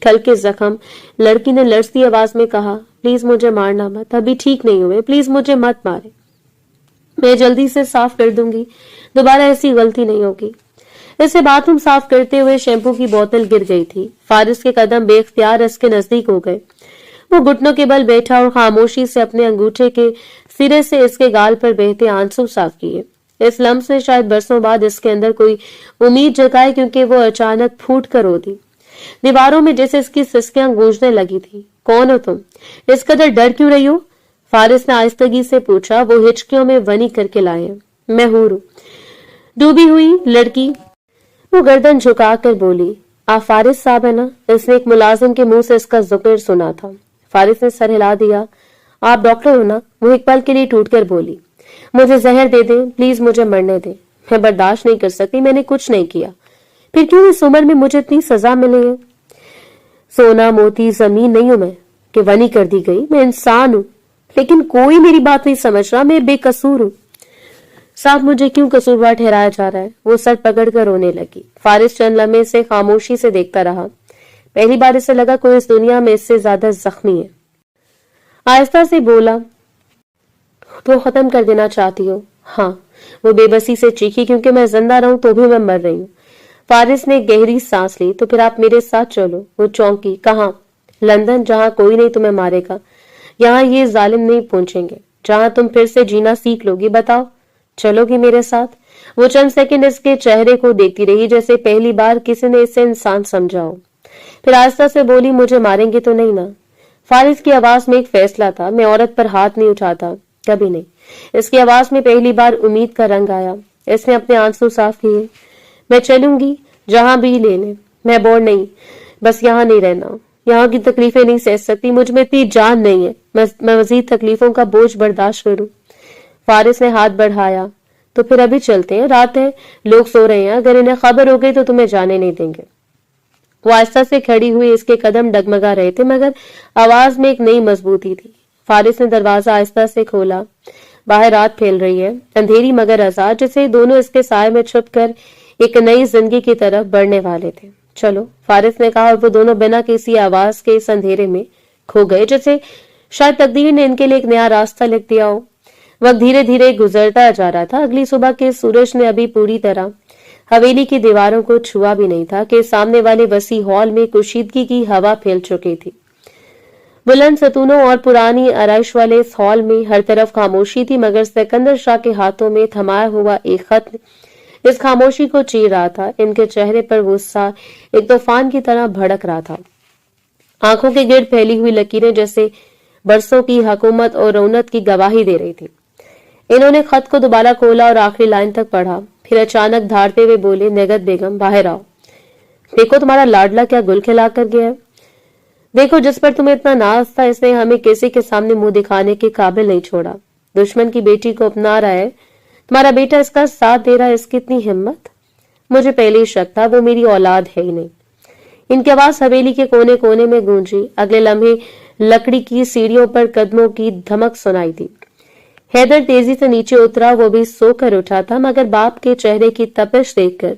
Speaker 1: कल के जख्म, लड़की ने लड़ती आवाज में कहा, प्लीज मुझे मारना मत, अभी ठीक नहीं हुए, प्लीज मुझे मत मारे, मैं जल्दी से साफ कर दूंगी, दोबारा ऐसी गलती नहीं होगी। इसे बाथरूम साफ करते हुए शैम्पू की बोतल गिर गई थी। फारिस के कदम बेख्तियार इसके नजदीक हो गए। वो घुटनों के बल बैठा और खामोशी से अपने अंगूठे के सिरे से इसके गाल पर बहते आंसू साफ किए। इस लम्स ने शायद बरसों बाद इसके अंदर कोई उम्मीद जगाई, क्योंकि वो अचानक फूट कर रो दी। दीवारों में जैसे इसकी सिसकियां गूंजने लगी थी। कौन हो तुम? इस कदर डर क्यों रही हो? फारिस ने आहिस्तगी से पूछा। वो हिचकियों में वनी करके लाए। मैं हूर हूँ, डूबी हुई लड़की वो गर्दन झुकाकर बोली। आप फारिस साहब है ना? इसने एक मुलाजिम के मुंह से इसका जिक्र सुना था। फारिस ने सर हिला दिया। आप डॉक्टर हो ना? वो एक पल के लिए टूटकर बोली। मुझे जहर दे दे प्लीज, मुझे मरने दे, मैं बर्दाश्त नहीं कर सकती, मैंने कुछ नहीं किया। फिर क्यों इस उम्र में मुझे इतनी सजा मिली है? सोना मोती जमीन नहीं हूं मैं कि वनी कर दी गई, मैं इंसान हूं, लेकिन कोई मेरी बात नहीं समझ रहा, मैं बेकसूर हूं। साहब मुझे क्यों कसूरवार ठहराया जा रहा है? वो सर पकड़कर रोने लगी। फारिस चंद लम्हे से खामोशी से देखता रहा। पहली बार इसे लगा कोई इस दुनिया में इससे ज्यादा जख्मी है। आहिस्ता से बोला, तो खत्म कर देना चाहती हो? हाँ। वो बेबसी से चीखी, क्योंकि मैं जिंदा रहूं तो भी मैं मर रही हूँ। फारिस ने गहरी सांस ली। तो फिर आप मेरे साथ चलो। वो चौंकी। कहाँ? लंदन, जहाँ कोई नहीं तुम्हें मारेगा, यहाँ ये जालिम नहीं पहुंचेंगे, जहाँ तुम फिर से जीना सीख लोगी। बताओ, चलोगी मेरे साथ? वो चंद सेकंड इसके चेहरे को देखती रही, जैसे पहली बार किसी ने इसे इंसान समझा हो। फिर आस्था से बोली, मुझे मारेंगे तो नहीं ना? फारिस की आवाज में एक फैसला था। मैं औरत पर हाथ नहीं उठाता, कभी नहीं। इसकी आवाज में पहली बार उम्मीद का रंग आया। इसने अपने आंसू साफ किए। मैं चलूंगी जहां भी लेने, मैं बोर नहीं, बस यहाँ नहीं रहना, यहाँ की तकलीफें नहीं सह सकती, मुझ में इतनी जान नहीं है मैं मजीद तकलीफों का बोझ बर्दाश्त करूं। फारिस ने हाथ बढ़ाया। तो फिर अभी चलते हैं, रात है, लोग सो रहे हैं, अगर इन्हें खबर हो गई तो तुम्हें जाने नहीं देंगे। वो आहिस्ता से खड़ी हुई, इसके कदम डगमगा रहे थे, मगर आवाज में एक नई मजबूती थी। फारिस ने दरवाजा आहिस्ता से खोला। बाहर रात फैल रही है, अंधेरी मगर आजाद, जैसे दोनों इसके साए में छुपकर एक नई जिंदगी की तरफ बढ़ने वाले थे। चलो, फारिस ने कहा, और वो दोनों बिना किसी आवाज के इस अंधेरे में खो गए, जैसे शायद तकदीर ने इनके लिए एक नया रास्ता लिख दिया हो। वक्त धीरे धीरे गुजरता जा रहा था। अगली सुबह के सूरज ने अभी पूरी तरह हवेली की दीवारों को छुआ भी नहीं था कि सामने वाले वसी हॉल में कुशीदगी की हवा फैल चुकी थी। बुलंद सतूनों और पुरानी आराइश वाले इस हॉल में हर तरफ खामोशी थी, मगर सिकंदर शाह के हाथों में थमाया हुआ एक खत इस खामोशी को चीर रहा था। इनके चेहरे पर गुस्सा एक तूफान की तरह भड़क रहा था। आंखों के गिर्द फैली हुई लकीरें जैसे बरसों की हुकूमत और रौनक की गवाही दे रही थी। इन्होंने खत को दोबारा खोला और आखिरी लाइन तक पढ़ा। फिर अचानक धारते हुए बोले, नेगत बेगम, बाहर आओ। देखो तुम्हारा लाडला क्या गुल खिला कर गया है। देखो, जिस पर तुम्हें इतना नाज था, इसने हमें किसी के सामने मुंह दिखाने के काबिल नहीं छोड़ा। दुश्मन की बेटी को अपना रहा है, तुम्हारा बेटा इसका साथ दे रहा है, इसकी इतनी हिम्मत। मुझे पहले ही शक था वो मेरी औलाद है ही नहीं। इनकी आवाज हवेली के कोने कोने में गूंजी। अगले लम्हे लकड़ी की सीढ़ियों पर कदमों की धमक सुनाई दी। हैदर तेजी से नीचे उतरा। वो भी सोकर उठा था, मगर बाप के चेहरे की तपिश देखकर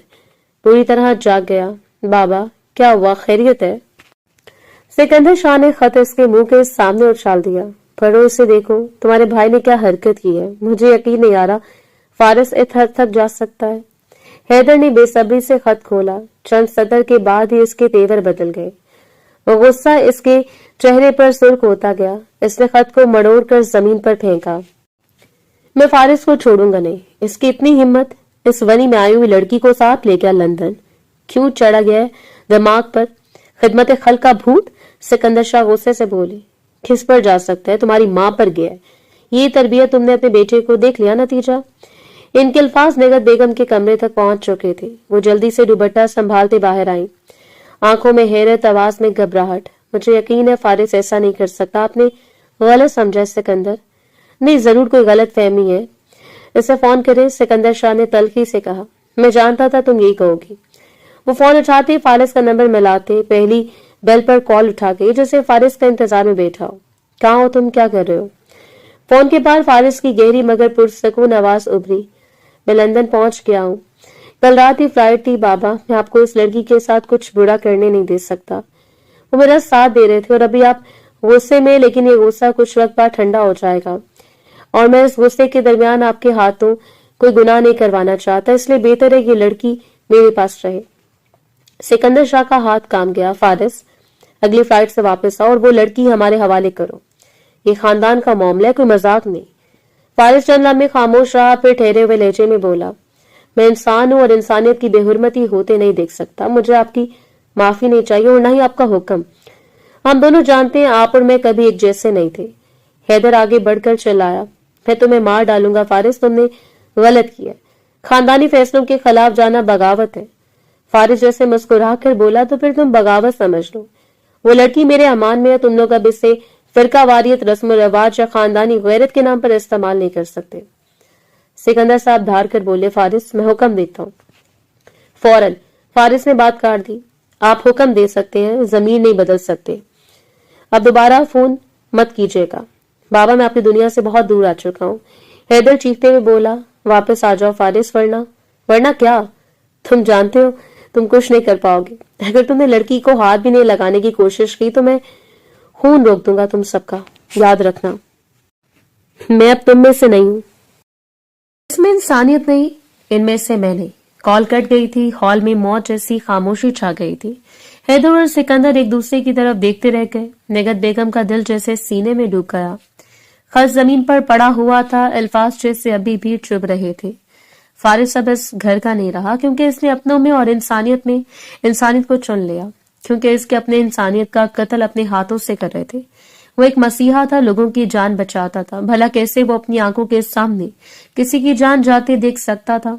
Speaker 1: पूरी तरह जाग गया। बाबा, क्या हुआ, खैरियत है? सिकंदर शाह ने खत इसके मुंह के सामने उछाल दिया। पढ़ो इसे, देखो तुम्हारे भाई ने क्या हरकत की है। मुझे यकीन नहीं आ रहा फारिस इस हद तक जा सकता है। حیدر نے بے صبری سے خط کھولا. چند سطر کے بعد ہی اس کے تیور بدل گئے. وہ غصہ اس کے چہرے پر سرخ ہوتا گیا. اس نے خط کو مڑوڑ کر زمین پر پھینکا. میں فارس کو چھوڑوں گا نہیں. اس کی اتنی ہمت. اس ونی میں آئی ہوئی لڑکی کو ساتھ لے گیا لندن. کیوں چڑھا گیا ہے دماغ پر؟ خدمت خلق کا بھوت؟ سکندر شاہ غصے سے بولے. کس پر جا سکتا ہے؟ تمہاری ماں پر گیا ہے. یہ تربیت تم نے اپنے بیٹے کو دیکھ لیا نتیجہ. ان کے الفاظ نگہت بیگم کے کمرے تک پہنچ چکے تھے. وہ جلدی سے دوپٹہ سنبھالتے باہر آئیں. آنکھوں میں حیرت, آواز میں گھبراہٹ. مجھے یقین ہے فارس ایسا نہیں کر سکتا. آپ نے غلط سمجھا سکندر. نہیں, ضرور کوئی غلط فہمی ہے. اسے فون کرے, سکندر شاہ نے تلخی سے کہا. میں جانتا تھا تم یہی کہو گی. وہ فون اٹھاتے, فارس کا نمبر ملاتے, پہلی بیل پر کال اٹھا گئی جیسے فارس کا انتظار میں بیٹھا ہو. کہاں ہو تم؟ کیا کر رہے ہو؟ فون کے پار فارس کی گہری مگر پرسکون آواز ابھری. میں لندن پہنچ گیا ہوں. کل رات ہی فلائٹ تھی بابا. میں آپ کو اس لڑکی کے ساتھ کچھ برا کرنے نہیں دے سکتا. وہ میرا ساتھ دے رہے تھے اور ابھی آپ غصے میں, لیکن یہ غصہ کچھ وقت بعد ٹھنڈا ہو جائے گا اور میں اس غصے کے درمیان آپ کے ہاتھوں کوئی گناہ نہیں کروانا چاہتا. اس لیے بہتر ہے یہ لڑکی میرے پاس رہے. سکندر شاہ کا ہاتھ کام گیا. فارس, اگلی فلائٹ سے واپس آؤ اور وہ لڑکی ہمارے حوالے کرو. یہ خاندان کا معاملہ ہے, کوئی مذاق نہیں. فارس چند لمحے خاموش رہا, پھر ٹھہرے ہوئے لہجے میں بولا. میں انسان ہوں اور انسانیت کی بے حرمتی ہوتے نہیں دیکھ سکتا. مجھے آپ کی معافی نہیں چاہیے اور نہ ہی آپ کا حکم. ہم دونوں جانتے ہیں آپ اور میں کبھی ایک جیسے نہیں تھے. حیدر آگے بڑھ کر چلایا. میں تمہیں مار ڈالوں گا فارس. تم نے غلط کیا. خاندانی فیصلوں کے خلاف جانا بغاوت ہے. فارس جیسے مسکرا کر بولا. تو پھر تم بغاوت سمجھ لو. وہ لڑکی میرے امان میں ہے. تم لوگ اب اسے فرقہ واریت, رسم و رواج یا خاندانی غیرت کے نام پر استعمال نہیں کر سکتے. سکندر صاحب دھار کر بولے. فارس, میں حکم دیتا ہوں. فوراً فارس نے بات کاٹ دی. آپ حکم دے سکتے ہیں, ضمیر نہیں بدل سکتے. اب دوبارہ فون مت کیجیے گا. بابا, میں اپنی دنیا سے بہت دور آ چکا ہوں. حیدر چیختے ہوئے بولا. واپس آ جاؤ فارس, ورنہ کیا؟ تم جانتے ہو تم کچھ نہیں کر پاؤ گے. اگر تم نے لڑکی کو ہاتھ بھی نہیں لگانے کی کوشش کی تو میں خون روک دوں گا تم سب کا. یاد رکھنا, میں اب تم میں سے نہیں ہوں. اس میں انسانیت نہیں, ان میں سے میں نہیں. کال کٹ گئی تھی. ہال میں موت جیسی خاموشی چھا گئی تھی. حیدر اور سکندر ایک دوسرے کی طرف دیکھتے رہ گئے. نگہت بیگم کا دل جیسے سینے میں ڈوب گیا. خط زمین پر پڑا ہوا تھا. الفاظ جیسے ابھی بھی چپ رہے تھے. فارس اب اس گھر کا نہیں رہا کیونکہ اس نے اپنوں میں اور انسانیت میں انسانیت کو چن لیا. کیونکہ اس کے اپنے انسانیت کا قتل اپنے ہاتھوں سے کر رہے تھے. وہ ایک مسیحا تھا, لوگوں کی جان بچاتا تھا. بھلا کیسے وہ اپنی آنکھوں کے سامنے کسی کی جان جاتے دیکھ سکتا تھا؟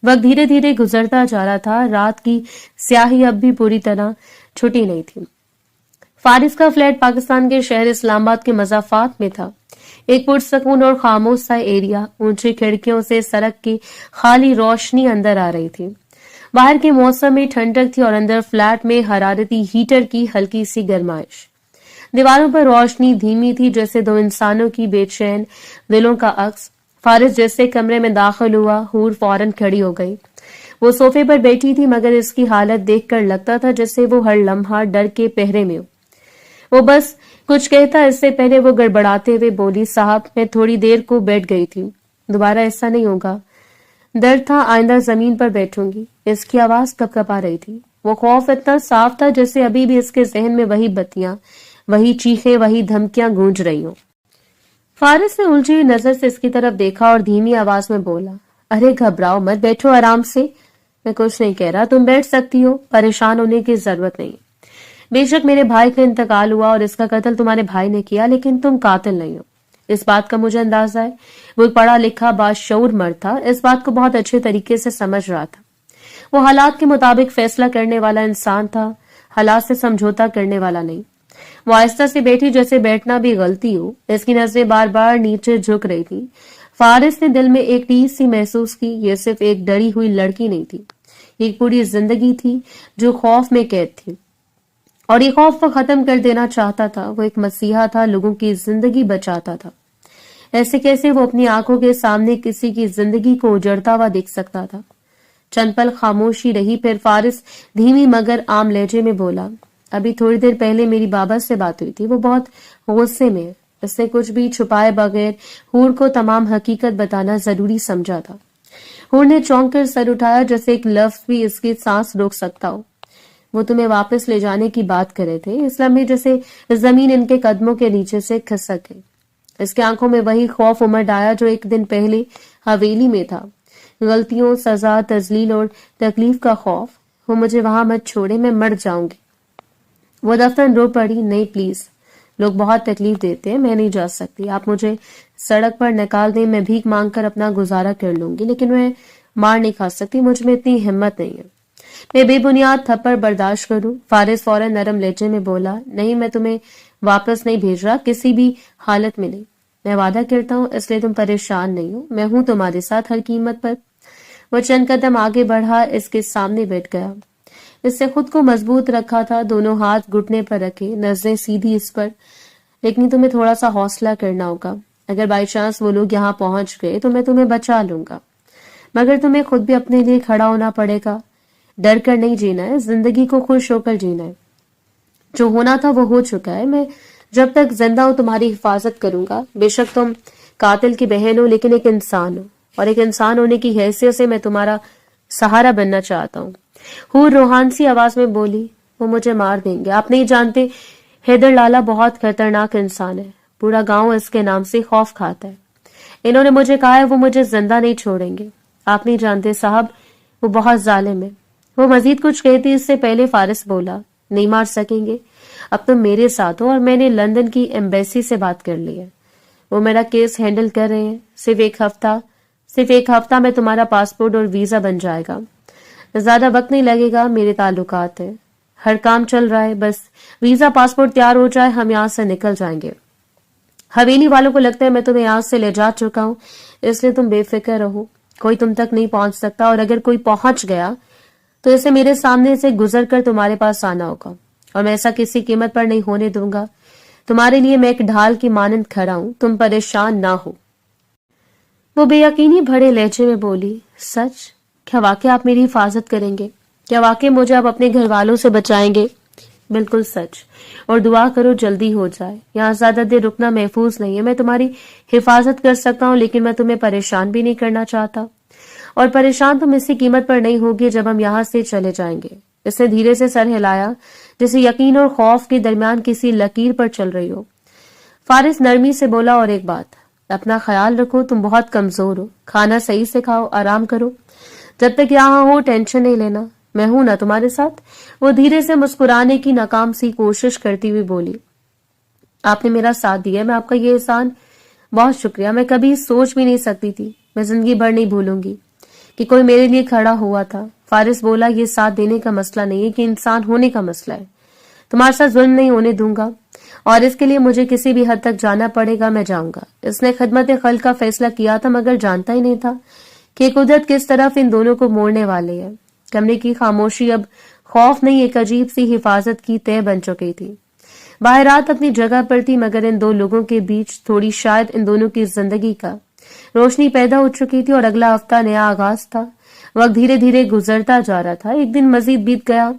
Speaker 1: وقت دھیرے دھیرے گزرتا جا رہا تھا. رات کی سیاہی اب بھی پوری طرح چھٹی نہیں تھی. فارس کا فلیٹ پاکستان کے شہر اسلام آباد کے مضافات میں تھا. ایک پرسکون اور خاموش سا ایریا. اونچی کھڑکیوں سے سڑک کی خالی روشنی اندر آ رہی تھی. باہر کے موسم میں ٹھنڈک تھی اور اندر فلیٹ میں حرارتی ہیٹر کی ہلکی سی گرمائش. دیواروں پر روشنی دھیمی تھی جیسے دو انسانوں کی بے چین دلوں کا عکس. فارس جیسے کمرے میں داخل ہوا, حور فوراً کھڑی ہو گئی. وہ صوفے پر بیٹھی تھی مگر اس کی حالت دیکھ کر لگتا تھا جیسے وہ ہر لمحہ ڈر کے پہرے میں ہو. وہ بس کچھ کہتا اس سے پہلے وہ گڑبڑاتے ہوئے بولی. صاحب, میں تھوڑی دیر کو بیٹھ گئی تھی. دوبارہ ایسا نہیں ہوگا. ڈر تھا, آئندہ زمین پر بیٹھوں گی. اس کی آواز کپ کپ آ رہی تھی. وہ خوف اتنا صاف تھا جیسے ابھی بھی اس کے ذہن میں وہی بتیاں, وہی چیخیں, وہی دھمکیاں گونج رہی ہوں. فارس نے الجھی نظر سے اس کی طرف دیکھا اور دھیمی آواز میں بولا. ارے گھبراؤ مت, بیٹھو آرام سے. میں کچھ نہیں کہہ رہا, تم بیٹھ سکتی ہو. پریشان ہونے کی ضرورت نہیں. بے شک میرے بھائی کا انتقال ہوا اور اس کا قتل تمہارے بھائی نے کیا, لیکن تم قاتل نہیں ہو. اس بات کا مجھے اندازہ ہے. وہ ایک پڑھا لکھا باشعور مرد تھا. اس بات کو بہت اچھے طریقے سے سمجھ رہا تھا. وہ حالات کے مطابق فیصلہ کرنے والا انسان تھا, حالات سے سمجھوتا کرنے والا نہیں. وہ آہستہ سے بیٹھی جیسے بیٹھنا بھی غلطی ہو. اس کی نظریں بار بار نیچے جھک رہی تھی. فارس نے دل میں ایک ٹیس سی محسوس کی. یہ صرف ایک ڈری ہوئی لڑکی نہیں تھی, ایک پوری زندگی تھی جو خوف میں قید تھی, اور یہ خوف وہ ختم کر دینا چاہتا تھا. وہ ایک مسیحا تھا, لوگوں کی زندگی بچاتا تھا. ایسے کیسے وہ اپنی آنکھوں کے سامنے کسی کی زندگی کو اجڑتا ہوا دیکھ سکتا تھا؟ چند پل خاموشی رہی, پھر فارس دھیمی مگر عام لہجے میں بولا. ابھی تھوڑی دیر پہلے میری بابا سے بات ہوئی تھی. وہ بہت غصے میں ہے. اس نے کچھ بھی چھپائے بغیر حور کو تمام حقیقت بتانا ضروری سمجھا تھا. हूर ने चौंक कर सर उठाया, जैसे एक लफ्ज भी इसकी सांस रोक सकता हो। वो तुम्हें वापस ले जाने की बात कर रहे थे। इस लम्हे जैसे जमीन इनके कदमों के नीचे से खिसक गई। इसकी आंखों में वही खौफ उमड़ आया जो एक दिन पहले हवेली में था। गलतियों, सजा, तजलील और तकलीफ का खौफ। वो मुझे वहां मत छोड़े, मैं मर जाऊंगी। वो दफ्तन रो पड़ी। नहीं प्लीज, लोग बहुत तकलीफ देते हैं, मैं नहीं जा सकती। आप मुझे सड़क पर निकाल दें, मैं भीख मांग कर अपना गुजारा कर लूंगी, लेकिन मैं मार नहीं खा सकती। मुझ में इतनी हिम्मत नहीं है। मैं बेबुनियाद थप्पड़ बर्दाश्त करूं? फारिस फौरन नरम लहजे में बोला, नहीं, मैं तुम्हें वापस नहीं भेज रहा, किसी भी हालत में नहीं। मैं वादा करता हूं, इसलिए तुम परेशान नहीं हो। मैं हूं तुम्हारे साथ हर कीमत पर। वो चंद कदम आगे बढ़ा, इसके सामने बैठ गया। इससे खुद को मजबूत रखा था, दोनों हाथ घुटने पर रखे, नजरें सीधी इस पर। लेकिन तुम्हें थोड़ा सा हौसला करना होगा। अगर बाई चांस वो लोग यहाँ पहुंच गए तो मैं तुम्हें बचा लूंगा, मगर तुम्हें खुद भी अपने लिए खड़ा होना पड़ेगा। डर कर नहीं जीना है, जिंदगी को खुश होकर जीना है। जो होना था वो हो चुका है। मैं जब तक जिंदा हूं तुम्हारी हिफाजत करूंगा। बेशक तुम कातिल की बहन हो, लेकिन एक इंसान हो, और एक इंसान होने की हैसियत से मैं तुम्हारा सहारा बनना चाहता हूँ। हूर रोहान सी आवाज में बोली, वो मुझे मार देंगे। आप नहीं जानते, हैदर लाला बहुत खतरनाक इंसान है। पूरा गांव इसके नाम से खौफ खाता है। इन्होंने मुझे कहा है वो मुझे जिंदा नहीं छोड़ेंगे। आप नहीं जानते साहब, वो बहुत जालिम है। वो मजीद कुछ कहती इससे पहले फारिस बोला, नहीं मार सकेंगे। अब तुम मेरे साथ हो और मैंने लंदन की एम्बेसी से बात कर ली है। वो मेरा केस हैंडल कर रहे हैं। सिर्फ एक हफ्ता में तुम्हारा पासपोर्ट और वीजा बन जाएगा। ज्यादा वक्त नहीं लगेगा। मेरे ताल्लुकात है, हर काम चल रहा है। बस वीजा पासपोर्ट तैयार हो जाए, हम यहाँ से निकल जाएंगे। हवेली वालों को लगता है मैं तुम्हें यहाँ से ले जा चुका हूँ, इसलिए तुम बेफिक्र रहो। कोई तुम तक नहीं पहुंच सकता, और अगर कोई पहुंच गया तो इसे मेरे सामने से गुजर कर तुम्हारे पास आना होगा, और मैं ऐसा किसी कीमत पर नहीं होने दूंगा। तुम्हारे लिए मैं एक ढाल की मानंद खड़ा हूं, तुम परेशान ना हो। वो बेयकीनी भरे लहजे में बोली, सच? क्या वाकई आप मेरी हिफाजत करेंगे? क्या वाकई मुझे आप अपने घर वालों से बचाएंगे? बिल्कुल सच, और दुआ करो जल्दी हो जाए। यहाँ ज्यादा देर रुकना महफूज नहीं है। मैं तुम्हारी हिफाजत कर सकता हूँ, लेकिन मैं तुम्हें परेशान भी नहीं करना चाहता, और परेशान तुम इसी कीमत पर नहीं होगी जब हम यहाँ से चले जाएंगे। इसने धीरे से सर हिलाया, जैसे यकीन और खौफ के दरमियान किसी लकीर पर चल रही हो। फारिस नरमी से बोला, और एक बात, अपना ख्याल रखो, तुम बहुत कमजोर हो। खाना सही से खाओ, आराम करो। जब तक यहाँ हो टेंशन नहीं लेना, मैं हूं ना तुम्हारे साथ। वो धीरे से मुस्कुराने की नाकाम सी कोशिश करती हुई बोली, आपने मेरा साथ दिया, मैं आपका ये एहसान, बहुत शुक्रिया। मैं कभी सोच भी नहीं सकती थी, मैं जिंदगी भर नहीं भूलूंगी कि कोई मेरे लिए खड़ा हुआ था। फारिस बोला, ये साथ देने का मसला नहीं है, कि इंसान होने का मसला है। तुम्हारे साथ जुल्म नहीं होने दूंगा, और इसके लिए मुझे किसी भी हद तक जाना पड़ेगा, मैं जाऊंगा। इसने खिदमत खल्क का फैसला किया था, मगर जानता ही नहीं था कि कुदरत किस तरफ इन दोनों को मोड़ने वाले है। कमरे की खामोशी अब खौफ नहीं, एक अजीब सी हिफाजत की तय बन चुकी थी। बाहर रात अपनी जगह पर थी, मगर इन दो लोगों के बीच थोड़ी शायद इन दोनों की जिंदगी का रोशनी पैदा हो चुकी थी, और अगला हफ्ता नया आगाज था। वक्त धीरे धीरे गुजरता जा रहा था। एक दिन मजीद बीत गया।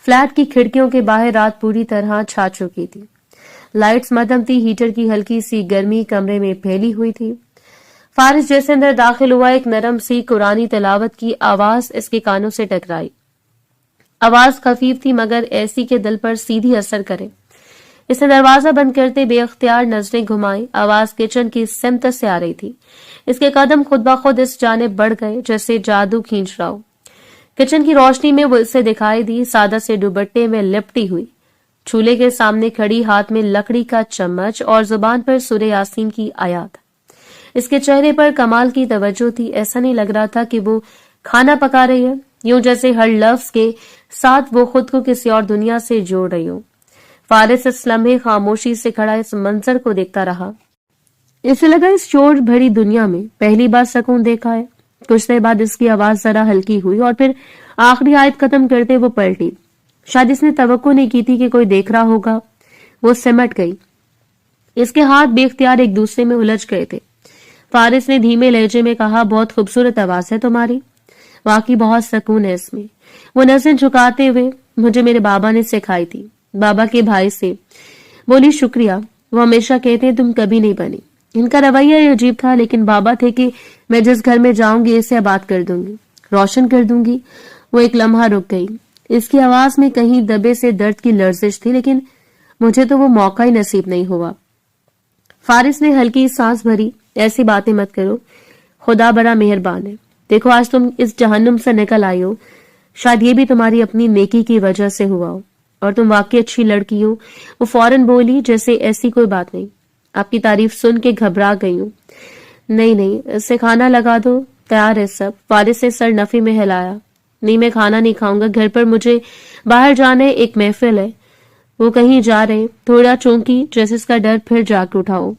Speaker 1: फ्लैट की खिड़कियों के बाहर रात पूरी तरह छा चुकी थी। लाइट्स मध्यम थी, हीटर की हल्की सी गर्मी कमरे में फैली हुई थी। फारिस जैसे अंदर दाखिल हुआ, एक नरम सी कुरानी तिलावत की आवाज इसके कानों से टकराई। आवाज खफीफ थी, मगर ऐसी के दिल पर सीधी असर करे। इसने दरवाजा बंद करते बेअख्तियार नजरें घुमाई। आवाज किचन की सिमत से आ रही थी। इसके कदम खुद ब खुद इस जानिब बढ़ गए, जैसे जादू खींच रहा हो। किचन की रोशनी में वो इसे दिखाई दी, सादा से दुपट्टे में लिपटी हुई, चूल्हे के सामने खड़ी, हाथ में लकड़ी का चम्मच और जुबान पर सूरे यासीन की आयत। इसके चेहरे पर कमाल की तवज्जो थी। ऐसा नहीं लग रहा था कि वो खाना पका रही है, यूं जैसे हर लफ्ज के साथ वो खुद को किसी और दुनिया से जोड़ रही हो। फारिस इस लम्हे खामोशी से खड़ा इस मंजर को देखता रहा। इसे लगा इस शोर भरी दुनिया में पहली बार सुकून देखा है। कुछ देर बाद इसकी आवाज जरा हल्की हुई, और फिर आखिरी आयत खत्म करते वो पलटी। शायद इसने तवक्को नहीं की थी कि कोई देख रहा होगा। वो सिमट गई। इसके हाथ बेख्तियार एक दूसरे में उलझ गए थे। फारिस ने धीमे लहजे में कहा, बहुत खूबसूरत आवाज है तुम्हारी, वाकई बहुत सुकून है इसमें। वो नजरें झुकाते हुए, मुझे मेरे बाबा ने सिखाई थी, बाबा के भाई से। बोली, शुक्रिया। वो हमेशा कहते हैं तुम कभी नहीं बनी। ان کا رویہ یہ عجیب تھا، لیکن بابا تھے کہ میں جس گھر میں جاؤں گی اسے آباد کر دوں گی، روشن کر دوں گی۔ وہ ایک لمحہ رک گئی۔ اس کی آواز میں کہیں دبے سے درد کی لرزش تھی، لیکن مجھے تو وہ موقع ہی نصیب نہیں ہوا۔ فارس نے ہلکی سانس بھری۔ ایسی باتیں مت کرو، خدا بڑا مہربان ہے۔ دیکھو آج تم اس جہنم سے نکل آئی ہو، شاید یہ بھی تمہاری اپنی نیکی کی وجہ سے ہوا ہو، اور تم واقعی اچھی لڑکی ہو۔ وہ فوراً بولی جیسے ایسی کوئی بات نہیں۔ آپ کی تعریف سن کے گھبرا گئی ہوں۔ نہیں، اسے کھانا لگا دو، تیار ہے سب۔ فارس نے سر نفی میں ہلایا۔ نہیں، میں کھانا نہیں کھاؤں گا، گھر پر مجھے باہر جانا ہے، ایک محفل ہے۔ وہ کہیں جا رہے، تھوڑا چونکی جیسے اس کا ڈر پھر جاگ اٹھا ہو۔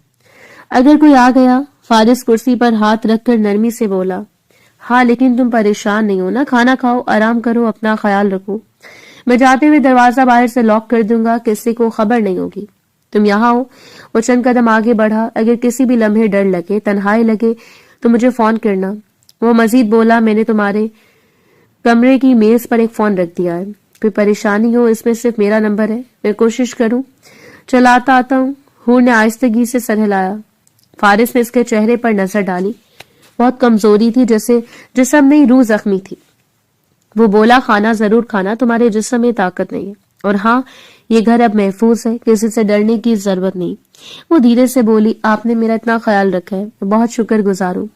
Speaker 1: اگر کوئی آ گیا؟ فارس کرسی پر ہاتھ رکھ کر نرمی سے بولا۔ ہاں، لیکن تم پریشان نہیں ہو نا؟ کھانا کھاؤ، آرام کرو، اپنا خیال رکھو۔ میں جاتے ہوئے دروازہ باہر سے لاک کر دوں گا، کسی کو خبر نہیں ہوگی۔ تم یہاں ہو؟ وہ چند قدم آگے بڑھا۔ اگر کسی بھی لمحے ڈر لگے، تنہائی لگے تو مجھے فون کرنا۔ وہ مزید بولا، میں نے تمہارے کمرے کی میز پر ایک فون رکھ دیا ہے، کوئی پریشانی ہو اس میں صرف میرا نمبر ہے، میں کوشش کروں چلاتا آتا ہوں۔ حور نے آہستگی سے سر ہلایا۔ فارس نے اس کے چہرے پر نظر ڈالی۔ بہت کمزوری تھی، جیسے جسم نہیں روح زخمی تھی۔ وہ بولا، کھانا ضرور کھانا، تمہارے جسم میں طاقت نہیں ہے، اور ہاں یہ گھر اب محفوظ ہے، کسی سے ڈرنے کی ضرورت نہیں۔ وہ دھیرے سے بولی، آپ نے میرا اتنا خیال رکھا ہے، میں بہت شکر گزار ہوں۔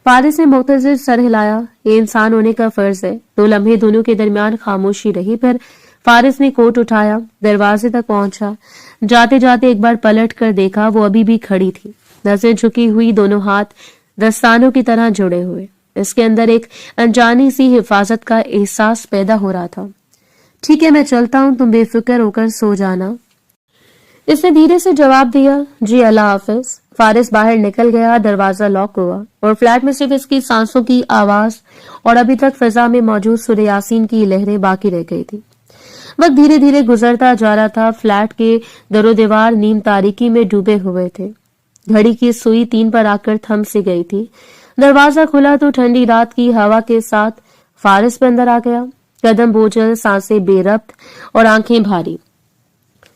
Speaker 1: فارس نے مختصر سر ہلایا۔ یہ انسان ہونے کا فرض ہے۔ 2 لمحے دونوں کے درمیان خاموشی رہی، پھر فارس نے کوٹ اٹھایا، دروازے تک پہنچا۔ جاتے جاتے ایک بار پلٹ کر دیکھا، وہ ابھی بھی کھڑی تھی، نظریں جھکی ہوئی، دونوں ہاتھ دستانوں کی طرح جڑے ہوئے۔ اس کے اندر ایک انجانی سی حفاظت کا احساس پیدا ہو رہا تھا۔ ٹھیک ہے، میں چلتا ہوں، تم بے فکر ہو کر سو جانا۔ اس نے دھیرے سے جواب دیا۔ جی، اللہ حافظ۔ فارس باہر نکل گیا، دروازہ لاک ہوا، اور فلیٹ میں صرف اس کی سانسوں کی آواز اور ابھی تک فضا میں موجود سورہ یاسین کی لہریں باقی رہ گئی تھی۔ وقت دھیرے دھیرے گزرتا جا رہا تھا۔ فلیٹ کے در و دیوار نیم تاریکی میں ڈوبے ہوئے تھے۔ گھڑی کی سوئی 3 پر آ کر تھم سی گئی تھی۔ دروازہ کھلا تو ٹھنڈی رات کی ہوا کے ساتھ فارس بھی اندر آ گیا۔ قدم بوجھل، سانسیں بے ربط اور آنکھیں بھاری۔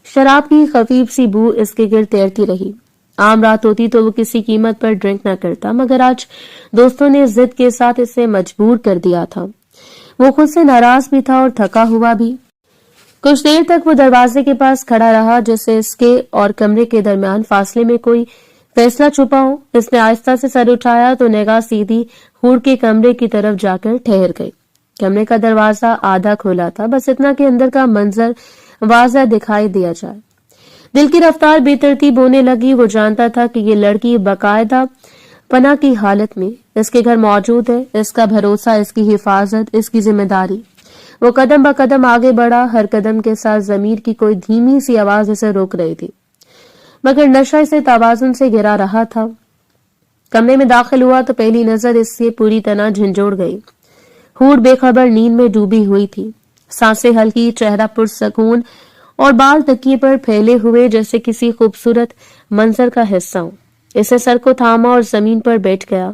Speaker 1: شراب کی خفیف سی بو اس کے گرد تیرتی رہی۔ عام رات ہوتی تو وہ کسی قیمت پر ڈرنک نہ کرتا، مگر آج دوستوں نے ضد کے ساتھ اسے مجبور کر دیا تھا۔ وہ خود سے ناراض بھی تھا اور تھکا ہوا بھی۔ کچھ دیر تک وہ دروازے کے پاس کھڑا رہا، جیسے اس کے اور کمرے کے درمیان فاصلے میں کوئی فیصلہ چھپا ہو۔ اس نے آہستہ سے سر اٹھایا تو نگاہ سیدھی حور کے کمرے کی طرف جا کر ٹھہر گئی۔ کمرے کا دروازہ آدھا کھولا تھا، بس اتنا کہ اندر کا منظر واضح دکھائی دیا جائے۔ دل کی رفتار بے ترتیب ہونے لگی۔ وہ جانتا تھا کہ یہ لڑکی باقاعدہ پناہ کی حالت میں اس کے گھر موجود ہے، اس کا بھروسہ، اس کی حفاظت، اس کی ذمہ داری۔ وہ قدم بقدم آگے بڑھا، ہر قدم کے ساتھ ضمیر کی کوئی دھیمی سی آواز اسے روک رہی تھی، مگر نشہ اسے توازن سے گرا رہا تھا۔ کمرے میں داخل ہوا تو پہلی نظر اس سے پوری طرح جھنجھوڑ گئی۔ حور بے خبر نیند میں ڈوبی ہوئی تھی، سانسیں ہلکی، چہرہ پرسکون، اور بال تکیے پر پھیلے ہوئے جیسے کسی خوبصورت منظر کا حصہ ہو۔ اسے سر کو تھاما اور زمین پر بیٹھ گیا۔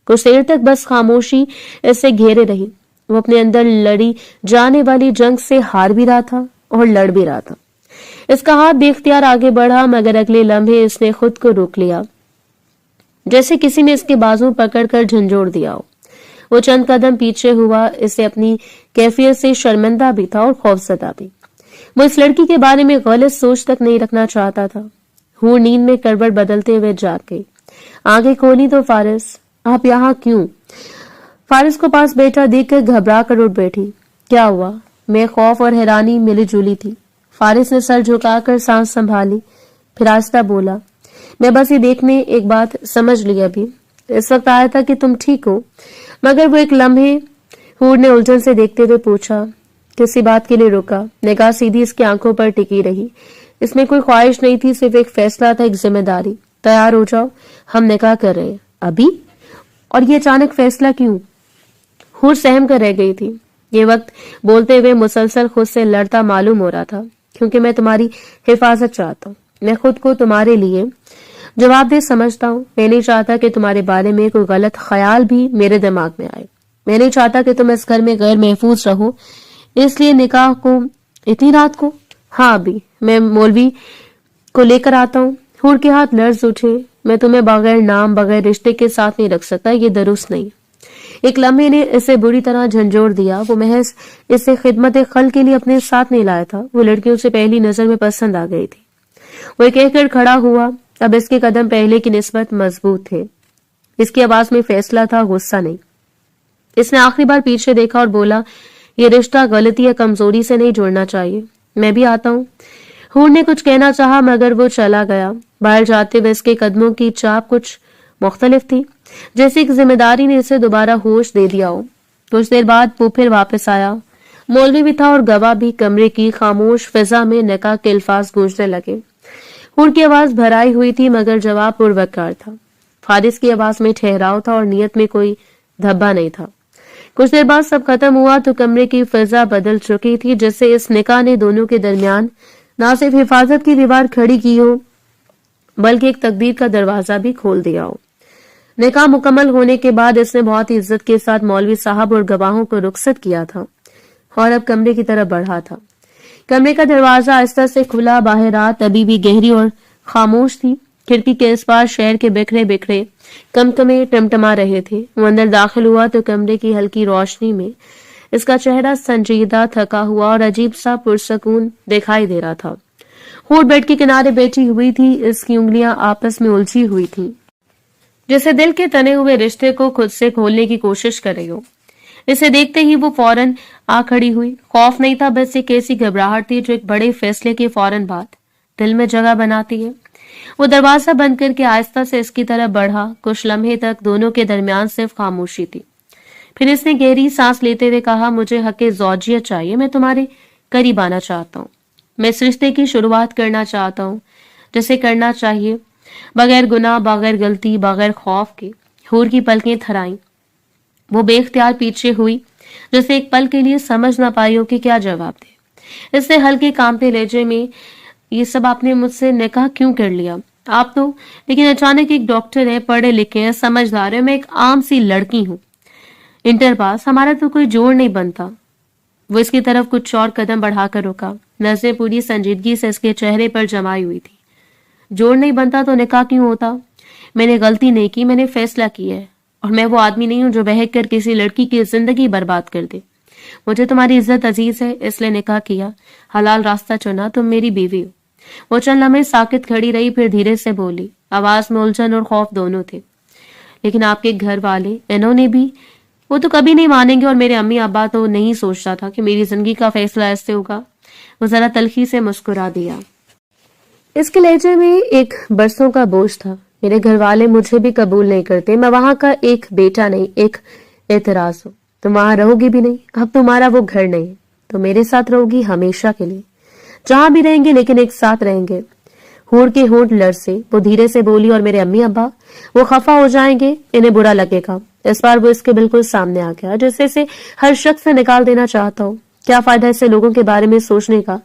Speaker 1: کچھ دیر تک بس خاموشی اسے گھیرے رہی۔ وہ اپنے اندر لڑی جانے والی جنگ سے ہار بھی رہا تھا اور لڑ بھی رہا تھا۔ اس کا ہاتھ بے اختیار آگے بڑھا، مگر اگلے لمحے اس نے خود کو روک لیا، جیسے کسی نے اس کے بازو پکڑ کر جھنجھوڑ دیا ہو۔ وہ چند قدم پیچھے ہوا۔ اسے اپنی کیفیت سے شرمندہ بھی تھا اور خوفزدہ بھی۔ وہ اس لڑکی کے بارے میں غلط سوچ تک نہیں رکھنا چاہتا تھا۔ حور نیند میں کروٹ بدلتے ہوئے جاگ گئی۔ آنکھیں کھولی تو فارس، آپ یہاں کیوں؟ فارس کو پاس بیٹھا دیکھ کر گھبرا کر اٹھ بیٹھی۔ کیا ہوا؟ میں خوف اور حیرانی ملی جلی تھی۔ فارس نے سر جھکا کر سانس سنبھالی، پھر آہستہ بولا، میں بس یہ دیکھنے ایک بات سمجھ لی ابھی، اس وقت آیا تھا کہ تم ٹھیک ہو۔ مگر وہ ایک لمحے حور نے الجھن سے دیکھتے ہوئے پوچھا، کسی بات کے لیے رکا۔ نگاہ سیدھی اس کی آنکھوں پر ٹکی رہی۔ اس میں کوئی خواہش نہیں تھی، صرف ایک فیصلہ تھا، ایک ذمہ داری۔ تیار ہو جاؤ، ہم نکاح کر رہے ہیں۔ ابھی؟ اور یہ اچانک فیصلہ کیوں؟ حور سہم کر رہ گئی تھی۔ یہ وقت بولتے ہوئے مسلسل خود سے لڑتا معلوم ہو رہا تھا، کیونکہ میں تمہاری حفاظت چاہتا ہوں، میں خود کو تمہارے لیے جواب دہ سمجھتا ہوں۔ میں نہیں چاہتا کہ تمہارے بارے میں کوئی غلط خیال بھی میرے دماغ میں آئے۔ میں نہیں چاہتا کہ تم اس گھر میں غیر محفوظ رہو، اس لیے نکاح کو اتنی رات کو؟ ہاں ابھی، میں مولوی کو لے کر آتا ہوں۔ حور کے ہاتھ لرز اٹھے۔ मैं तुम्हें बगैर नाम बगैर रिश्ते के साथ नहीं रख सकता, ये दुरुस्त नहीं। एक लम्हे ने इसे बुरी तरह झंझोड़ दिया। वो महज इसे खिदमत खल के लिए अपने साथ नहीं लाया था, वो लड़की उसे पहली नजर में पसंद आ गई थी। वो कहकर खड़ा हुआ। अब इसके कदम पहले की निस्बत मजबूत थे। इसकी आवाज में फैसला था, गुस्सा नहीं। इसने आखिरी बार पीछे देखा और बोला, ये रिश्ता गलती या कमजोरी से नहीं जोड़ना चाहिए, मैं भी आता हूँ। हूर ने कुछ कहना चाहा मगर वो चला गया। बाहर जाते हुए इसके कदमों की चाप कुछ मुख्तलिफ थी, जैसे एक जिम्मेदारी ने इसे दोबारा होश दे दिया हो। कुछ देर बाद वो फिर वापस आया। मौलवी भी था और गवाह भी। कमरे की खामोश फिजा में निकाह के अल्फाज गूंजने लगे। हूर की आवाज भराई हुई थी मगर जवाब पुरवकार था। फारिस की आवाज में ठहराव था और नियत में कोई धब्बा नहीं था। कुछ देर बाद सब खत्म हुआ तो कमरे की फिजा बदल चुकी थी, जैसे इस निकाह ने दोनों के दरमियान ना सिर्फ हिफाजत की दीवार खड़ी की हो बल्कि एक तकदीर का दरवाजा भी खोल दिया हो। निकाह मुकम्मल होने के बाद इसने बहुत ही इज्जत के साथ मौलवी साहब और गवाहों को रुखसत किया था और अब कमरे की तरफ बढ़ा था। कमरे का दरवाजा आहिस्ता से खुला। बाहर रात अभी भी गहरी और खामोश थी। खिड़की के इस पार शहर के बिखरे बिखरे कमकमे टमटमा रहे थे। वो अंदर दाखिल हुआ तो कमरे की हल्की रोशनी में इसका चेहरा संजीदा, थका हुआ और अजीब सा पुरसकून दिखाई दे रहा था। हूर बेड के किनारे बैठी हुई थी। इसकी उंगलियां आपस में उलझी हुई थी, जैसे दिल के तने हुए रिश्ते को खुद से खोलने की कोशिश कर रही हो। इसे देखते ही वो फौरन आ खड़ी हुई। खौफ नहीं था, बस एक ऐसी घबराहट थी जो एक बड़े फैसले के फौरन बाद दिल में जगह बनाती है। वो दरवाजा बंद करके आहिस्ता से इसकी तरफ बढ़ा। कुछ लम्हे तक दोनों के दरमियान सिर्फ खामोशी थी। फिर इसने गहरी सांस लेते हुए कहा, मुझे हक़े ज़ौजियत चाहिए, मैं तुम्हारे करीब आना चाहता हूँ। मैं इस रिश्ते की शुरुआत करना चाहता हूँ जैसे करना चाहिए, बगैर गुनाह, बगैर गलती, बगैर खौफ के। हूर की पलकें थराई। वो बेख्तियार पीछे हुई, जैसे एक पल के लिए समझ ना पाई हो कि क्या जवाब दे। इससे हल्के कांपते लहजे में, ये सब आपने मुझसे निकाह क्यों कर लिया? आप तो, लेकिन अचानक एक डॉक्टर है, पढ़े लिखे हैं, समझदार है, मैं एक आम सी लड़की हूँ, इंटर पास, हमारा तो कोई जोड़ नहीं बनता। वो इसकी तरफ कुछ और कदम बढ़ाकर रुका। नजरें पूरी संजीदगी से इसके चेहरे पर जमाई हुई थी। जोड़ नहीं बनता तो निकाह क्यों होता? मैंने गलती नहीं की, मैंने फैसला किया है और मैं वो आदमी नहीं हूं जो बहक कर किसी लड़की की जिंदगी बर्बाद कर दे। मुझे तुम्हारी इज्जत अजीज है, इसलिए निकाह किया, हलाल रास्ता चुना, तुम मेरी बीवी हो। वो चंद लम्हे साकित खड़ी रही, फिर धीरे से बोली। आवाज में उलझन और खौफ दोनों थे। लेकिन आपके घर वाले, इन्होंने भी, वो तो कभी नहीं मानेंगे और मेरे अम्मी अब्बा तो नहीं सोचता था कि मेरी जिंदगी का फैसला ऐसे होगा। वो जरा तलखी से मुस्कुरा दिया। इसके लहजे में एक बरसों का बोझ था। मेरे घर वाले मुझे भी कबूल नहीं करते, मैं वहां का एक बेटा नहीं, एक एतराज हूं। तुम वहां रहोगी भी नहीं, अब तुम्हारा वो घर नहीं, तो मेरे साथ रहोगी हमेशा के लिए। जहां भी रहेंगे लेकिन एक साथ रहेंगे। हूर के होंठ लरसे। वो धीरे से बोली, और मेरे अम्मी अब्बा, वो खफा हो जाएंगे, इन्हें बुरा लगेगा। इस बार वो इसके बिल्कुल सामने आ गया, जैसे इसे हर शख्स से निकाल देना चाहता हो। क्या फायदा इससे लोगों के बारे में सोचने का?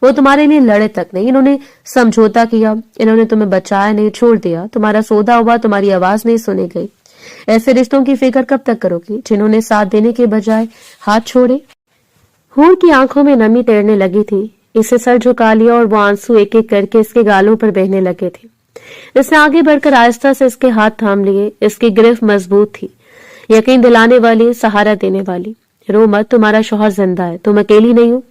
Speaker 1: वो तुम्हारे लिए लड़े तक नहीं, इन्होंने समझौता किया, इन्होंने तुम्हें बचाया नहीं, छोड़ दिया। तुम्हारा सौदा हुआ, तुम्हारी आवाज नहीं सुनी गई। ऐसे रिश्तों की फिक्र कब तक करोगी जिन्होंने साथ देने के बजाय हाथ छोड़े? हूर की आंखों में नमी तैरने लगी थी। इसे सर झुका लिया और वो आंसू एक एक करके इसके गालों पर बहने लगे थे। इसने आगे बढ़कर आहिस्ता से इसके हाथ थाम लिए। इसकी गिरफ्त मजबूत थी, यकीन दिलाने वाली, सहारा देने वाली। रो मत, तुम्हारा शौहर जिंदा है, तुम अकेली नहीं हो,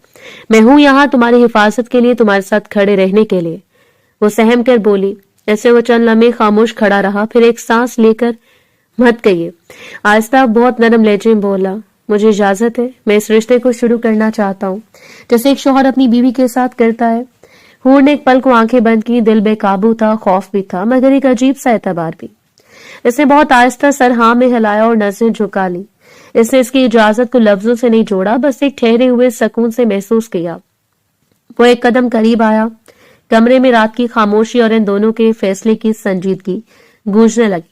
Speaker 1: मैं हूं यहाँ तुम्हारी हिफाजत के लिए, तुम्हारे साथ खड़े रहने के लिए। वो सहम कर बोली। ऐसे वो चंद लम्हे खामोश खड़ा रहा, फिर एक सांस लेकर, मत कहिए, आहिस्ता बहुत नरम लहजे में बोला, मुझे इजाजत है, मैं इस रिश्ते को शुरू करना चाहता हूँ जैसे एक शौहर अपनी बीवी के साथ करता है। हूर ने एक पल को आंखें बंद की। दिल बेकाबू था, खौफ भी था, मगर एक अजीब सा एतबार भी। इसने बहुत आहिस्ता सर हाँ में हिलाया और नजरें झुका ली। इसने इसकी इजाजत को लफ्जों से नहीं जोड़ा, बस एक ठहरे हुए सुकून से महसूस किया। वो एक कदम करीब आया। कमरे में रात की खामोशी और इन दोनों के फैसले की संजीदगी गूंजने लगी।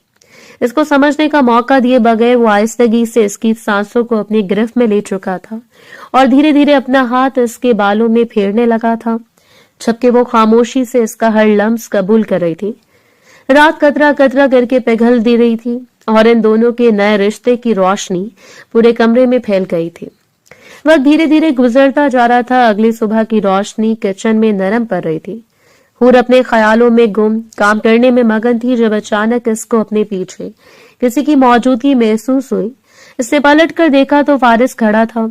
Speaker 1: इसको समझने का मौका दिए बगैर वो आहिस्तगी से इसकी सांसों को अपनी गिरफ्त में ले चुका था और धीरे धीरे अपना हाथ इसके बालों में फेरने लगा था, जबकि वो खामोशी से इसका हर लम्स कबूल कर रही थी। रात कतरा कतरा करके पिघल दे रही थी और इन दोनों के नए रिश्ते की रोशनी पूरे कमरे में फैल गई थी। वक्त धीरे धीरे गुजरता जा रहा था। अगली सुबह की रोशनी किचन में नरम पड़ रही थी। हूर अपने ख्यालों में गुम काम करने में मगन थी जब अचानक इसको अपने पीछे किसी की मौजूदगी महसूस हुई। इसने पलट कर देखा तो फारिस खड़ा था।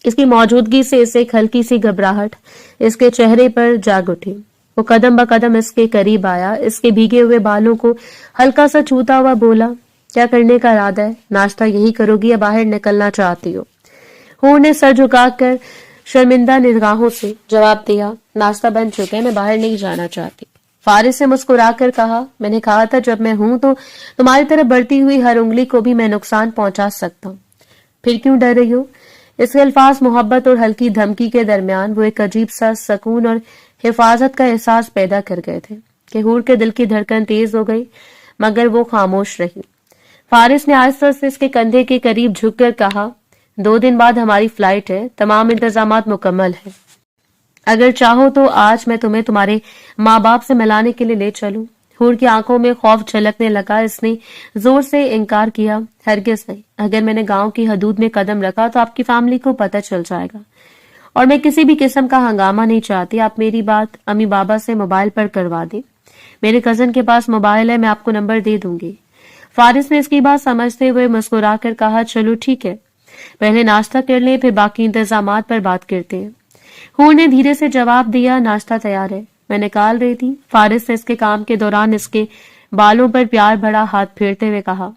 Speaker 1: इसकी मौजूदगी से इसे एक हल्की सी घबराहट इसके चेहरे पर जाग उठी। वो कदम ब कदम इसके करीब आया, इसके भीगे हुए बालों को हल्का सा छूता हुआ बोला, क्या करने का इरादा है? नाश्ता यही करोगी या बाहर निकलना चाहती हो? हूर ने सर झुकाकर शर्मिंदा निगाहों से जवाब दिया, नाश्ता बन चुका है, मैं बाहर नहीं जाना चाहती। फारिस ने मुस्कुराकर कहा, मैंने कहा था जब मैं हूं तो तुम्हारी तरफ बढ़ती हुई हर उंगली को भी मैं नुकसान पहुंचा सकता हूं। फिर क्यों डर रही हो? इसके अल्फाज मोहब्बत और हल्की धमकी के दरमियान वो एक अजीब सा सुकून और हिफाजत का एहसास पैदा कर गए थे कि हूर के दिल की धड़कन तेज हो गई, मगर वो खामोश रही। फारिस ने आहिस्ता से इसके कंधे के करीब झुककर कहा, 2 दिन बाद हमारी फ्लाइट है, तमाम इंतजामात मुकम्मल है। अगर चाहो तो आज मैं तुम्हें तुम्हारे माँ बाप से मिलाने के लिए ले चलूं। हूर की आंखों में खौफ झलकने लगा। इसने जोर से इनकार किया, हरगिज नहीं। अगर मैंने गांव की हदूद में कदम रखा तो आपकी फैमिली को पता चल जाएगा, और मैं किसी भी किस्म का हंगामा नहीं चाहती। आप मेरी बात अम्मी बाबा से मोबाइल पर करवा दें। मेरे कजन के पास मोबाइल है, मैं आपको नंबर दे दूंगी। फारिस ने इसकी बात समझते हुए मुस्कुराकर कहा, चलो ठीक है, पहले नाश्ता कर लें, फिर बाकी इंतजामात पर बात करते हैं। हूर ने धीरे से जवाब दिया, नाश्ता तैयार है, मैं निकाल रही थी। फारिस ने इसके काम के दौरान इसके बालों पर प्यार भरा हाथ फेरते हुए कहा,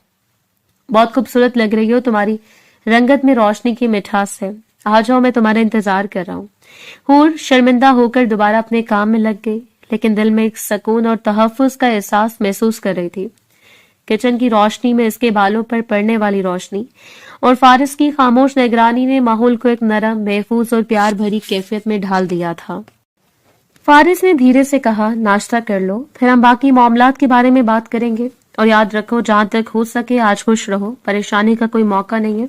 Speaker 1: बहुत खूबसूरत लग रही हो, तुम्हारी रंगत में रोशनी की मिठास है। आ जाओ, मैं तुम्हारा इंतजार कर रहा हूँ। हूर शर्मिंदा होकर दोबारा अपने काम में लग गई, लेकिन दिल में एक सुकून और तहफ्फुज का एहसास महसूस कर रही थी। किचन की रोशनी में इसके बालों पर पड़ने वाली रोशनी और फारिस की खामोश निगरानी ने माहौल को एक नरम, महफूज और प्यार भरी कैफियत में ढाल दिया था। फारिस ने धीरे से कहा, नाश्ता कर लो, फिर हम बाकी मामलात के बारे में बात करेंगे। और याद रखो, जहां तक हो सके आज खुश रहो, परेशानी का कोई मौका नहीं है।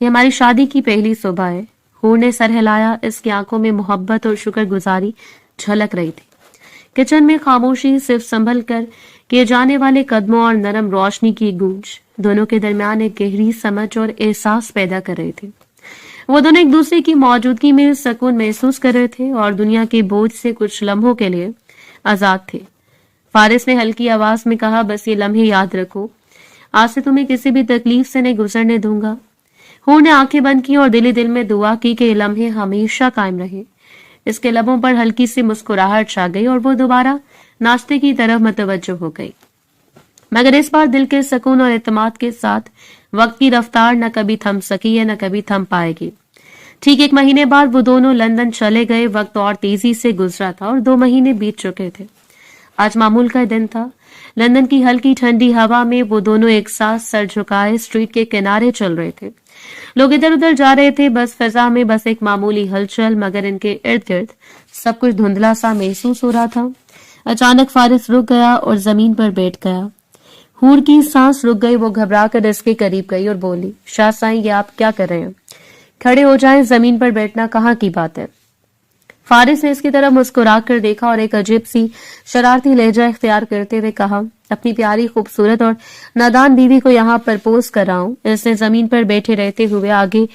Speaker 1: ये हमारी शादी की पहली सुबह है। हूर ने सर हिलाया। इसकी आंखों में मोहब्बत और शुक्रगुजारी झलक रही थी। किचन में खामोशी, सिर्फ संभल कर किए जाने वाले कदमों और नरम रोशनी की गूंज दोनों के दरमियान एक गहरी समझ और एहसास पैदा कर रहे थे। वो दोनों एक दूसरे की मौजूदगी में सुकून महसूस कर रहे थे और दुनिया के बोझ से कुछ लम्हों के लिए आजाद थे। फारिस ने हल्की आवाज में कहा, बस ये लम्हे याद रखो, आज से तुम्हें किसी भी तकलीफ से नहीं गुजरने दूंगा। हूर ने आंखें बंद की और दिली दिल में दुआ की कि ये लम्हे हमेशा कायम रहे। इसके लबों पर हल्की सी मुस्कुराहट छा गई और वो दोबारा नाश्ते की तरफ मुतवज्जो हो गई, मगर इस बार दिल के सुकून और एतमाद के साथ। वक्त की रफ्तार न कभी थम सकी है, न कभी थम पाएगी। ठीक 1 महीने बाद वो दोनों लंदन चले गए। वक्त और तेजी से गुजरा था और 2 महीने बीत चुके थे। आज मामूल का दिन था। लंदन की हल्की ठंडी हवा में वो दोनों एक साथ सर झुकाए स्ट्रीट के किनारे चल रहे थे। लोग इधर उधर जा रहे थे, बस फिजा में बस एक मामूली हलचल, मगर इनके इर्द गिर्द सब कुछ धुंधला सा महसूस हो रहा था। अचानक फारिस रुक गया और जमीन पर बैठ गया। हूर की सांस रुक गई। वो घबरा कर इसके करीब गई और बोली, शाह साईं, ये आप क्या कर रहे हैं? खड़े हो जाएं, जमीन पर बैठना कहाँ की बात है। फारिस ने इसकी तरफ मुस्कुरा कर देखा और एक अजीब सी शरारती लहजा इख्तियार करते हुए कहा, अपनी प्यारी, खूबसूरत और नादान बीवी को यहाँ प्रपोज कर रहा हूँ। इसने जमीन पर बैठे रहते हुए आगे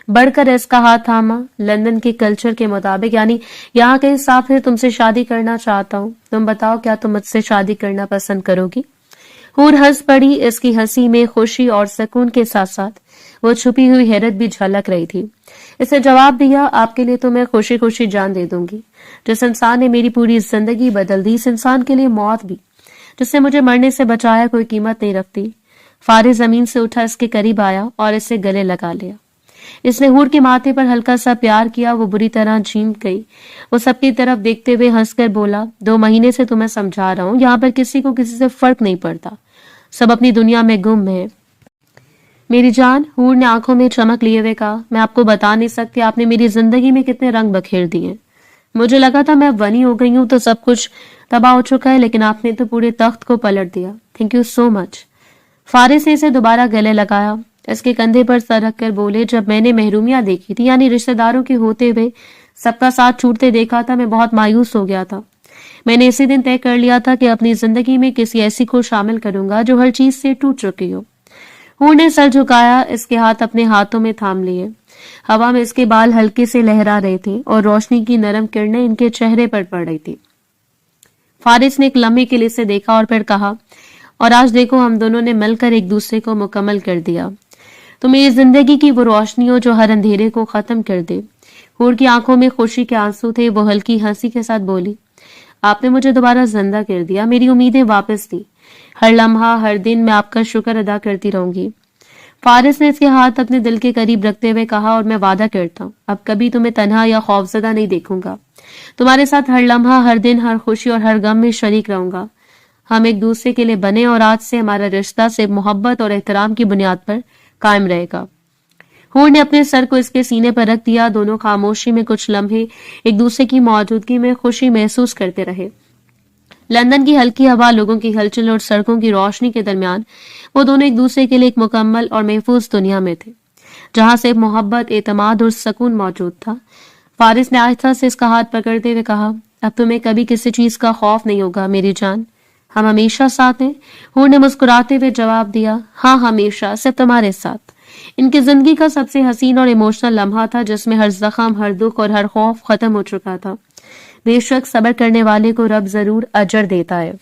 Speaker 1: बढ़कर इसका हाथ थामा। लंदन के कल्चर के मुताबिक, यानी यहाँ के हिसाब से तुमसे शादी करना चाहता हूँ। तुम बताओ, क्या तुम मुझसे शादी करना पसंद करोगी? हूर हंस पड़ी। इसकी हंसी में खुशी और सुकून के साथ साथ वो छुपी हुई हैरत भी झलक रही थी। इसने जवाब दिया, आपके लिए तो मैं खुशी खुशी जान दे दूंगी। जिस इंसान ने मेरी पूरी जिंदगी बदल दी, इस इंसान के लिए मौत भी, जिसने मुझे मरने से बचाया, कोई कीमत नहीं रखती। फारिस जमीन से उठा, इसके करीब आया और इसे गले लगा लिया। इसने हूर के माथे पर हल्का सा प्यार किया। वो बुरी तरह झीम गई। वो सबकी तरफ देखते हुए हंसकर बोला, 2 महीने से तुम्हें समझा रहा हूँ, यहाँ पर किसी को किसी से फर्क नहीं पड़ता, सब अपनी दुनिया में गुम है। मेरी जान, हूर ने आंखों में चमक लिए हुए कहा, मैं आपको बता नहीं सकती आपने मेरी जिंदगी में कितने रंग बखेर दिए। मुझे लगा था मैं अब वनी हो गई हूँ तो सब कुछ तबाह हो चुका है, लेकिन आपने तो पूरे तख्त को पलट दिया। Thank you so much. Faris ने इसे दोबारा गले लगाया। इसके कंधे पर सर रखकर बोले, जब मैंने महरूमियां देखी थी, यानी रिश्तेदारों के होते हुए सबका साथ छूटते देखा था, मैं बहुत मायूस हो गया था। मैंने इसी दिन तय कर लिया था कि अपनी जिंदगी में किसी ऐसी को शामिल करूंगा जो हर चीज से टूट चुकी हो। हूर ने सर झुकाया। इसके हाथ अपने हाथों में थाम लिए। हवा में इसके बाल हल्के से लहरा रहे थे और रोशनी की नरम किरणें इनके चेहरे पर पड़ रही थी। फारिस ने एक लम्हे के लिए से देखा और फिर कहा, और आज देखो हम दोनों ने मिलकर एक दूसरे को मुकम्मल कर दिया। तो मेरी जिंदगी की वो रोशनी हो जो हर अंधेरे को खत्म कर दे। हूर की आंखों में खुशी के आंसू थे। वो हल्की हंसी के साथ बोली, आपने मुझे दोबारा जिंदा कर दिया, मेरी उम्मीदें वापस दी। हर लम्हा हर दिन मैं आपका शुक्र अदा करती रहूंगी। फारिस ने इसके हाथ अपने दिल के करीब रखते हुए कहा, और मैं वादा करता हूँ अब कभी तुम्हें तन्हा या खौफजदा नहीं देखूंगा। तुम्हारे साथ हर लम्हा हर दिन हर खुशी और हर गम में शरीक रहूंगा। हम एक दूसरे के लिए बने और आज से हमारा रिश्ता सिर्फ मोहब्बत और एहतराम की बुनियाद पर कायम रहेगा। हूर ने अपने सर को इसके सीने पर रख दिया। दोनों खामोशी में कुछ लम्हे एक दूसरे की मौजूदगी में खुशी महसूस करते रहे। लंदन की हल्की हवा, लोगों की हलचल और सड़कों की रोशनी के दरमियान वो दोनों एक दूसरे के लिए एक मुकम्मल और महफूज दुनिया में थे, जहां सिर्फ मोहब्बत, एतमाद और सुकून मौजूद था। फारिस ने आहिस्ता से इसका हाथ पकड़ते हुए कहा, अब तुम्हें कभी किसी चीज का खौफ नहीं होगा मेरी जान, हम हमेशा साथ हैं। हूर ने मुस्कुराते हुए जवाब दिया, हाँ हमेशा, सिर्फ तुम्हारे साथ। इनकी जिंदगी का सबसे हसीन और इमोशनल लम्हा था, जिसमें हर जख्म, हर दुख और हर खौफ खत्म हो चुका था। बेशक सब्र करने वाले को रब जरूर अजर देता है।